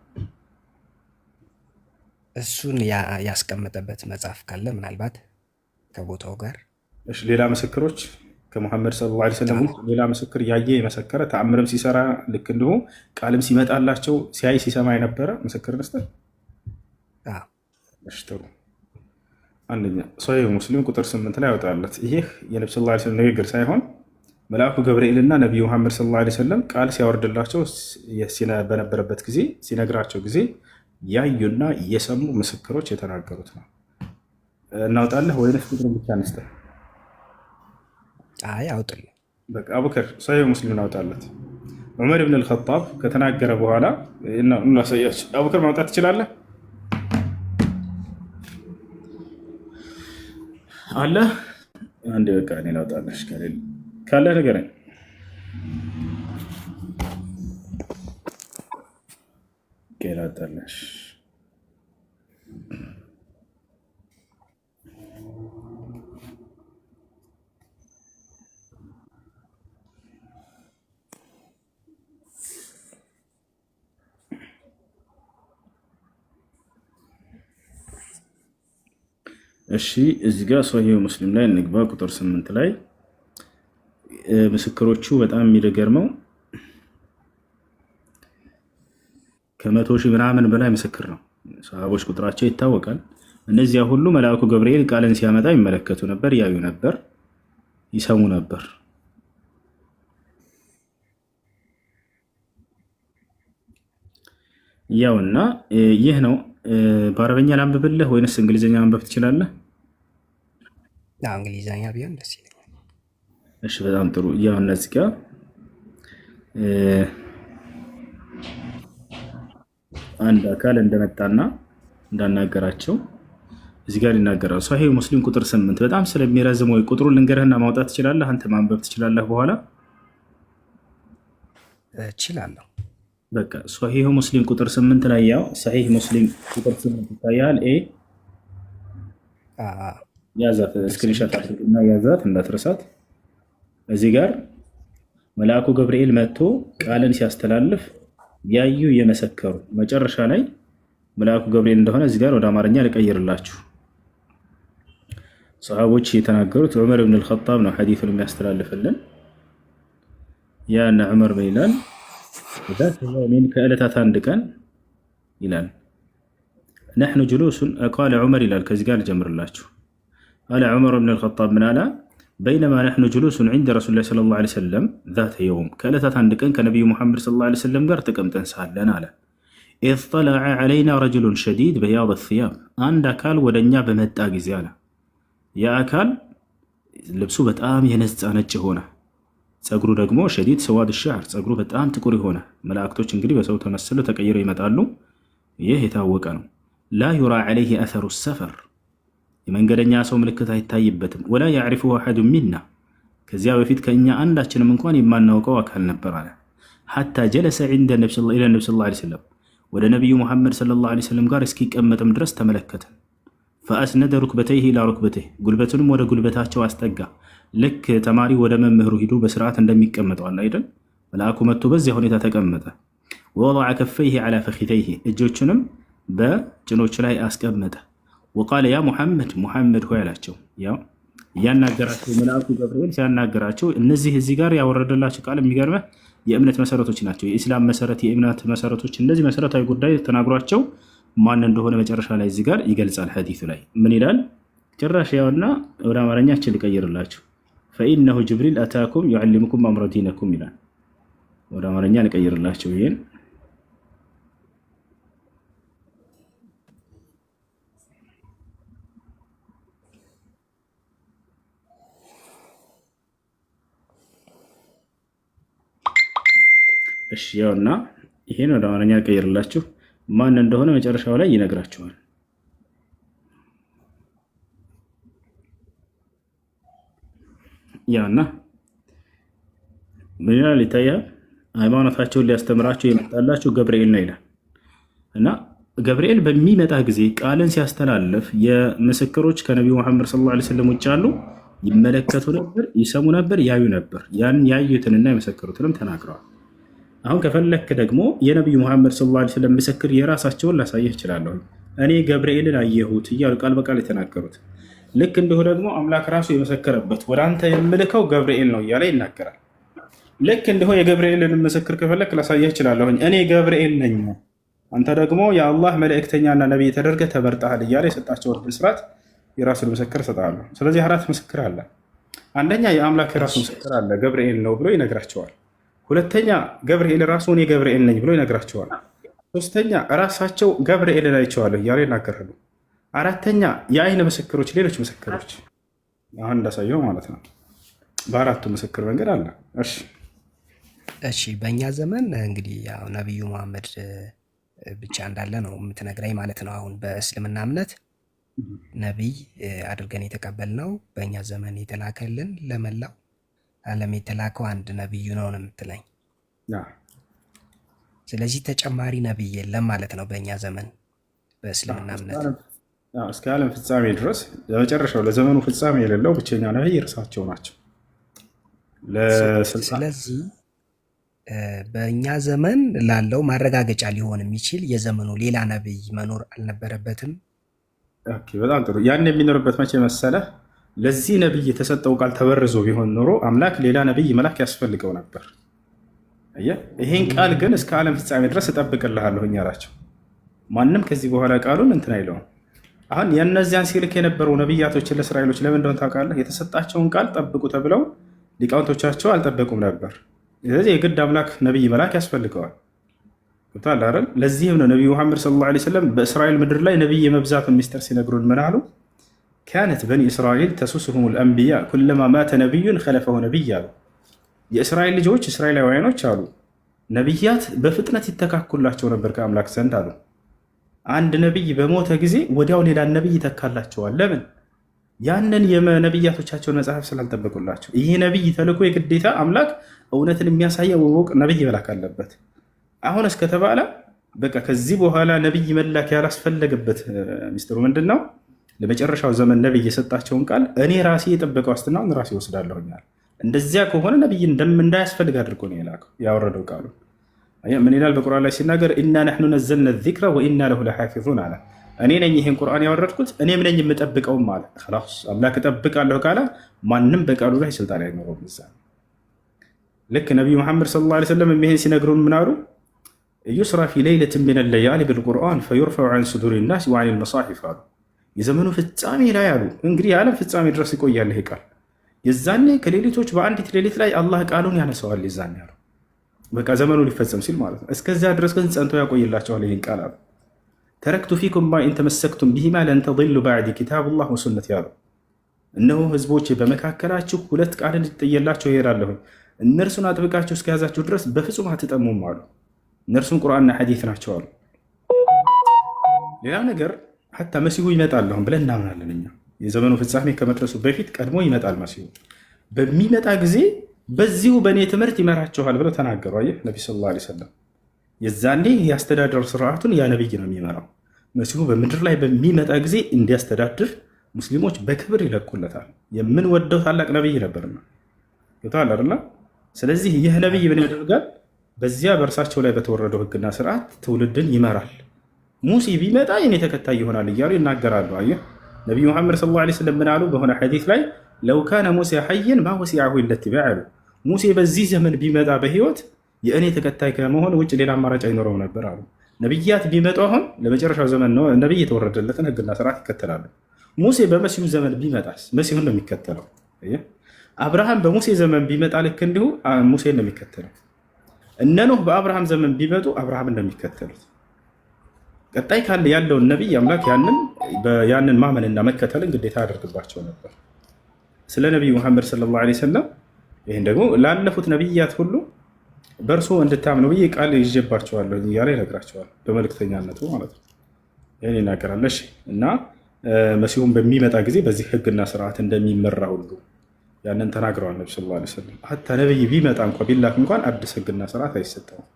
እሱን ያስቀመጠበት መጽሐፍ ካለ ምናልባት ከቦታው ጋር። እሺ ሌላ ምስክሮች ከሙሐመድ ሰለላሁ ዐለይሂ ወሰለም ሌላ ምስክር ያየ የመሰከረ ተአምርም ሲሰራ ልክ እንዲሁ ቃልም ሲመጣላቸው ሲያይ ሲሰማ የነበረ ምስክር መስጠት። እሺ ጥሩ። አንደኛ ሶሒህ ሙስሊም ቁጥር 8 ላይ ያወጣለት ይህ የነብዩ ሰለላሁ ዐለይሂ ወሰለም ንግግር ሳይሆን መልአኩ ገብርኤልና ነቢዩ መሐመድ ሰለላሁ ዐለይሂ ወሰለም ቃል ሲያወርድላቸው በነበረበት ጊዜ ሲነግራቸው ጊዜ ያዩና የሰሙ ምስክሮች የተናገሩት ነው። እናውጣለህ ወይንስ ቁጥሩን ብቻ አንስተህ? አይ አውጥልኝ። በቃ አቡከር ሶሒህ ሙስሊም እናውጣለት። ዑመር ብን አልኸጣብ ከተናገረ በኋላ እናሳያችሁ። አቡበክር ማውጣት ትችላለህ አለ አንድ በቃ እኔ ላውጣለሽ ካለ ንገረኝ። ላውጣለሽ እሺ እዚህ ጋር ሶሒህ ሙስሊም ላይ እንግባ። ቁጥር 8 ላይ ምስክሮቹ በጣም የሚገርመው ከመቶ ሺህ ምናምን በላይ ምስክር ነው። ሰሃቦች ቁጥራቸው ይታወቃል። እነዚያ ሁሉ መልአኩ ገብርኤል ቃልን ሲያመጣ ይመለከቱ ነበር፣ ያዩ ነበር፣ ይሰሙ ነበር። ያውና ይህ ነው። በአረበኛ ላንብብልህ ወይንስ እንግሊዝኛ ማንበብ ትችላለህ? እንግሊዝኛ ቢሆን ደስ ይለኛል። እሺ በጣም ጥሩ። ያው እነዚህ ጋር አንድ አካል እንደመጣና እንዳናገራቸው እዚህ ጋር ይናገራል። ሶሒህ ሙስሊም ቁጥር 8 በጣም ስለሚረዝም ወይ ቁጥሩን ልንገርህና ማውጣት ትችላለህ? አንተ ማንበብ ትችላለህ? በኋላ እችላለሁ። በቃ ሶሒህ ሙስሊም ቁጥር 8 ላይ ያው ሶሒህ ሙስሊም ቁጥር 8 ይታያል። ያዛት ስክሪንሾት አድርግና ያዛት እንዳትረሳት። እዚህ ጋር መልአኩ ገብርኤል መጥቶ ቃልን ሲያስተላልፍ ያዩ የመሰከሩ መጨረሻ ላይ መልአኩ ገብርኤል እንደሆነ እዚህ ጋር ወደ አማርኛ ልቀይርላችሁ። ሰሃቦች የተናገሩት ዑመር ብን አልኸጣብ ነው ሐዲሱን የሚያስተላልፍልን። ያና ዑመር በይላል ذات يوم ከዕለታት አንድ ቀን ይላል نحن جلوس قال عمر ይላል። ከዚህ ጋር ልጀምርላችሁ። قال عمر بن الخطاب من አላ بينما نحن جلوس عند رسول الله صلى الله عليه وسلم ذات يوم ከዕለታት አንድ ቀን ከነብዩ መሐመድ صلى الله عليه وسلم ጋር ተቀምጠን ሳለን አለ إذ طلع علينا رجل شديد بياض الثياب አንድ አካል ወደኛ በመጣ ጊዜ አለ ያ አካል ልብሱ በጣም የነጻ ነጭ ሆነ፣ ጸጉሩ ደግሞ ሸዲድ ሰዋድ الشعر ጸጉሩ በጣም ጥቁር የሆነ። መላእክቶች እንግዲህ በሰው ተመስለው ተቀይረው ይመጣሉ። ይህ የታወቀ ነው። لا يرى عليه أثر السفر የመንገደኛ ሰው ምልክት አይታይበትም። ولا يعرفه أحد منا ከዚያ በፊት ከኛ አንዳችንም እንኳን የማናውቀው አካል ነበር አለ حتى جلس عند النبي صلى الله عليه وسلم ወደ ነብዩ መሐመድ ሰለላሁ ዐለይሂ ወሰለም ጋር እስኪቀመጥም ድረስ ተመለከተ። فأسند ركبتيه إلى ركبته ጉልበቱንም ወደ ጉልበታቸው አስጠጋ። ልክ ተማሪ ወደ መምህሩ ሂዶ በስርዓት እንደሚቀመጠው አለ አይደል? መልአኩ መጥቶ በዚያ ሁኔታ ተቀመጠ። ووضع كفيه على فخذيه እጆቹንም በጭኖቹ ላይ አስቀመጠ። وقال يا محمد ሆይ አላቸው። ያው ያናገራቸው መልአኩ ገብርኤል ሲያናገራቸው እነዚህ እዚህ ጋር ያወረደላቸው ቃል የሚገርመህ የእምነት መሰረቶች ናቸው። የኢስላም መሰረት፣ የእምነት መሰረቶች፣ እንደዚህ መሰረታዊ ጉዳይ ተናግሯቸው ማን እንደሆነ መጨረሻ ላይ እዚህ ጋር ይገልጻል። ሐዲሱ ላይ ምን ይላል? ጭራሽ ያውና ወደ አማርኛችን ልቀይርላችሁ። فإنه جبريل أتاكم يعلمكم أمر دينكم ይላል። ወደ አማርኛ ልቀይርላችሁ ይሄን እሺ ያውና ይሄን ወደ አማርኛ ልቀይርላችሁ። ማን እንደሆነ መጨረሻው ላይ ይነግራችኋል። ያውና ምን ይላል ይታያል። ሃይማኖታቸውን ሊያስተምራቸው የመጣላቸው ገብርኤል ነው ይላል። እና ገብርኤል በሚመጣ ጊዜ ቃልን ሲያስተላልፍ የምስክሮች ከነቢዩ መሐመድ ሰለላሁ ዐለይሂ ወሰለም ውጭ አሉ ይመለከቱ ነበር፣ ይሰሙ ነበር፣ ያዩ ነበር። ያን ያዩትንና የመሰከሩትንም ተናግረዋል። አሁን ከፈለክ ደግሞ የነቢዩ መሐመድ ሰለላሁ ዐለይሂ ወሰለም ምስክር የራሳቸውን ላሳየህ እችላለሁ። እኔ ገብርኤልን አየሁት እያሉ ቃል በቃል የተናገሩት ልክ እንዲሁ ደግሞ አምላክ ራሱ የመሰከረበት ወደ አንተ የምልከው ገብርኤል ነው እያለ ይናገራል። ልክ እንዲሁ የገብርኤልን ምስክር ከፈለክ ላሳየህ እችላለሁኝ። እኔ ገብርኤል ነኝ፣ አንተ ደግሞ የአላህ መልእክተኛና ነቢይ ተደርገህ ተመርጠሃል እያለ የሰጣቸውን ብስራት የራሱን ምስክር እሰጥሃለሁ። ስለዚህ አራት ምስክር አለ። አንደኛ የአምላክ የራሱ ምስክር አለ፣ ገብርኤል ነው ብሎ ይነግራቸዋል። ሁለተኛ ገብርኤል ራሱ እኔ ገብርኤል ነኝ ብሎ ይነግራቸዋል። ሶስተኛ ራሳቸው ገብርኤልን አይቼዋለሁ እያሉ ይናገራሉ። አራተኛ የአይን ምስክሮች፣ ሌሎች ምስክሮች አሁን እንዳሳየው ማለት ነው። በአራቱ ምስክር መንገድ አለ። እሺ እሺ በእኛ ዘመን እንግዲህ ያው ነብዩ መሐመድ ብቻ እንዳለ ነው የምትነግረኝ ማለት ነው። አሁን በእስልምና እምነት ነቢይ አድርገን የተቀበልነው በእኛ ዘመን የተላከልን ለመላው ዓለም የተላከው አንድ ነብዩ ነው የምትለኝ። ስለዚህ ተጨማሪ ነቢይ የለም ማለት ነው በእኛ ዘመን በእስልምና እምነት እስከ ዓለም ፍጻሜ ድረስ ለመጨረሻው ለዘመኑ ፍጻሜ የሌለው ብቸኛ ነቢይ እርሳቸው ናቸው። ስለዚህ በእኛ ዘመን ላለው ማረጋገጫ ሊሆን የሚችል የዘመኑ ሌላ ነቢይ መኖር አልነበረበትም። በጣም ጥሩ። ያን የሚኖርበት መቼ መሰለህ? ለዚህ ነቢይ የተሰጠው ቃል ተበርዞ ቢሆን ኖሮ አምላክ ሌላ ነቢይ መላክ ያስፈልገው ነበር። ይሄን ቃል ግን እስከ ዓለም ፍጻሜ ድረስ እጠብቅልሃለሁ አላቸው። ማንም ከዚህ በኋላ ቃሉን እንትን አይለውም። አሁን የእነዚያን ሲልክ የነበረው ነቢያቶችን ለእስራኤሎች ለምን እንደሆነ ታውቃለህ? የተሰጣቸውን ቃል ጠብቁ ተብለው ሊቃውንቶቻቸው አልጠበቁም ነበር። ስለዚህ የግድ አምላክ ነቢይ መላክ ያስፈልገዋል። ገብቶሃል አይደል? ለዚህም ነው ነቢዩ መሐመድ ሰለላሁ ዐለይሂ ወሰለም በእስራኤል ምድር ላይ ነቢይ የመብዛቱን ሚስጥር ሲነግሩን ምን አሉ? ካነት በኒ እስራኤል ተሱስሁም ልአንቢያ ኩለማ ማተ ነቢዩን ከለፈሁ ነቢይ አሉ። የእስራኤል ልጆች እስራኤላውያኖች አሉ ነቢያት በፍጥነት ይተካኩላቸው ነበር ከአምላክ ዘንድ አሉ። አንድ ነቢይ በሞተ ጊዜ ወዲያው ሌላ ነቢይ ይተካላቸዋል። ለምን? ያንን የነቢያቶቻቸውን መጽሐፍ ስላልጠበቁላቸው። ይህ ነቢይ ተልኮ የግዴታ አምላክ እውነትን የሚያሳየው ነቢይ መላክ አለበት። አሁን እስከተባለ በቃ ከዚህ በኋላ ነቢይ መላክ ያላስፈለገበት ሚስጥሩ ምንድን ነው? ለመጨረሻው ዘመን ነቢይ የሰጣቸውን ቃል እኔ ራሴ የጠበቀው ዋስትናውን ራሴ ወስዳለሁኛል። እንደዚያ ከሆነ ነቢይ እንዳያስፈልግ አድርጎ ነው የላከው ያወረደው ቃሉ። ምን ይላል በቁርአን ላይ ሲናገር ኢና ነሕኑ ነዘልና ዚክረ ወኢና ለሁ ለሓፊዙን አለ። እኔ ነኝ ይህን ቁርአን ያወረድኩት እኔም ነኝ የምጠብቀውም አለ። አምላክ እጠብቃለሁ ካለ ማንም በቃሉ ላይ ስልጣን አይኖረውም። ልክ ነቢዩ መሐመድ ሰለላሁ ዐለይሂ ወሰለም ይህን ሲነግሩን ምን አሉ? ዩስራ ፊ ለይለትን ሚነ ለያሊ ብልቁርአን ፈዩርፈዑ ዐን ሱዱሪ ናስ ወዐኒል መሳሒፍ አሉ። የዘመኑ ፍጻሜ ላይ አሉ። እንግዲህ የዓለም ፍጻሜ ድረስ ይቆያል ይሄ ቃል። የዛኔ ከሌሊቶች በአንዲት ሌሊት ላይ አላህ ቃሉን ያነሰዋል። የዛኔ አሉ በቃ ዘመኑ ሊፈጸም ሲል ማለት ነው። እስከዚያ ድረስ ግን ጸንቶ ያቆይላቸዋል ይህን ቃል አሉ። ተረክቱ ፊኩም ማ ኢን ተመሰክቱም ቢሂማ ለን ተضሉ ባዕዲ ኪታቡላህ ወሱነቲ ያሉ። እነሆ ህዝቦቼ በመካከላችሁ ሁለት ቃልን ልጥየላቸው እሄዳለሁ፣ እነርሱን አጥብቃችሁ እስከያዛችሁ ድረስ በፍጹም አትጠሙም አሉ። እነርሱም ቁርአንና ሐዲስ ናቸው አሉ። ሌላ ነገር ሐታ መሲሁ ይመጣል አሁን ብለን እናምናለን እኛ። የዘመኑ ፍጻሜ ከመድረሱ በፊት ቀድሞ ይመጣል መሲሁ። በሚመጣ ጊዜ በዚሁ በእኔ ትምህርት ይመራችኋል ብለው ተናገሩ። አየህ ነቢ ሰለላሁ ዐለይሂ ወሰለም የዛኔ የአስተዳደር ስርዓቱን ያ ነቢይ ነው የሚመራው። መሲሁ በምድር ላይ በሚመጣ ጊዜ እንዲያስተዳድር ሙስሊሞች በክብር ይለቁለታል። የምንወደው ታላቅ ነቢይ ነበርና ይታል አይደል? ስለዚህ ይህ ነቢይ ምን ያደርጋል? በዚያ በእርሳቸው ላይ በተወረደው ህግና ስርዓት ትውልድን ይመራል። ሙሴ ቢመጣ የኔ ተከታይ ይሆናል እያሉ ይናገራሉ። አየህ ነቢዩ መሐመድ ሰለላሁ ዐለይሂ ወሰለም ምን አሉ? በሆነ ሐዲስ ላይ ለው ካነ ሙሴ ሐየን ማ ወሲዐሁ ኢላ ኢትባዕ አሉ። ሙሴ በዚህ ዘመን ቢመጣ በህይወት የእኔ ተከታይ ከመሆን ውጭ ሌላ አማራጭ አይኖረው ነበር አሉ። ነቢያት ቢመጡ አሁን ለመጨረሻው ዘመን ነው ነቢይ የተወረደለትን ህግና ስርዓት ይከተላሉ። ሙሴ በመሲሁ ዘመን ቢመጣስ መሲሁን ነው የሚከተለው። አብርሃም በሙሴ ዘመን ቢመጣ ልክ እንዲሁ ሙሴን ነው የሚከተለው። እነ ኖህ በአብርሃም ዘመን ቢመጡ አብርሃምን ነው የሚከተሉት። ቀጣይ ካለ ያለውን ነቢይ አምላክ ያንን ማመንና መከተልን ግዴታ ያደርግባቸው ነበር። ስለ ነቢዩ መሐመድ ሰለላሁ ዐለይሂ ወሰለም ይህን ደግሞ ላለፉት ነቢያት ሁሉ በእርሶ እንድታምኑ ብዬ ቃል ይዤባቸዋለሁ እያለ ይነግራቸዋል። በመልክተኛነቱ ማለት ነው ይህን ይናገራል። እና መሲሁም በሚመጣ ጊዜ በዚህ ህግና ስርዓት እንደሚመራ ሁሉ ያንን ተናግረዋል ነቢ ሰለላሁ ዐለይሂ ወሰለም። ሐታ ነቢይ ቢመጣ እንኳ ቢላክ እንኳን አዲስ ህግና ስርዓት አይሰጠውም።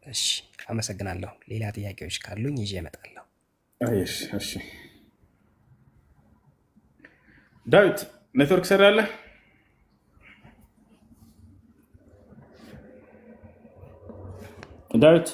እሺ አመሰግናለሁ። ሌላ ጥያቄዎች ካሉኝ ይዤ እመጣለሁ። እሺ ዳዊት ኔትወርክ ሰራለህ? ዳዊት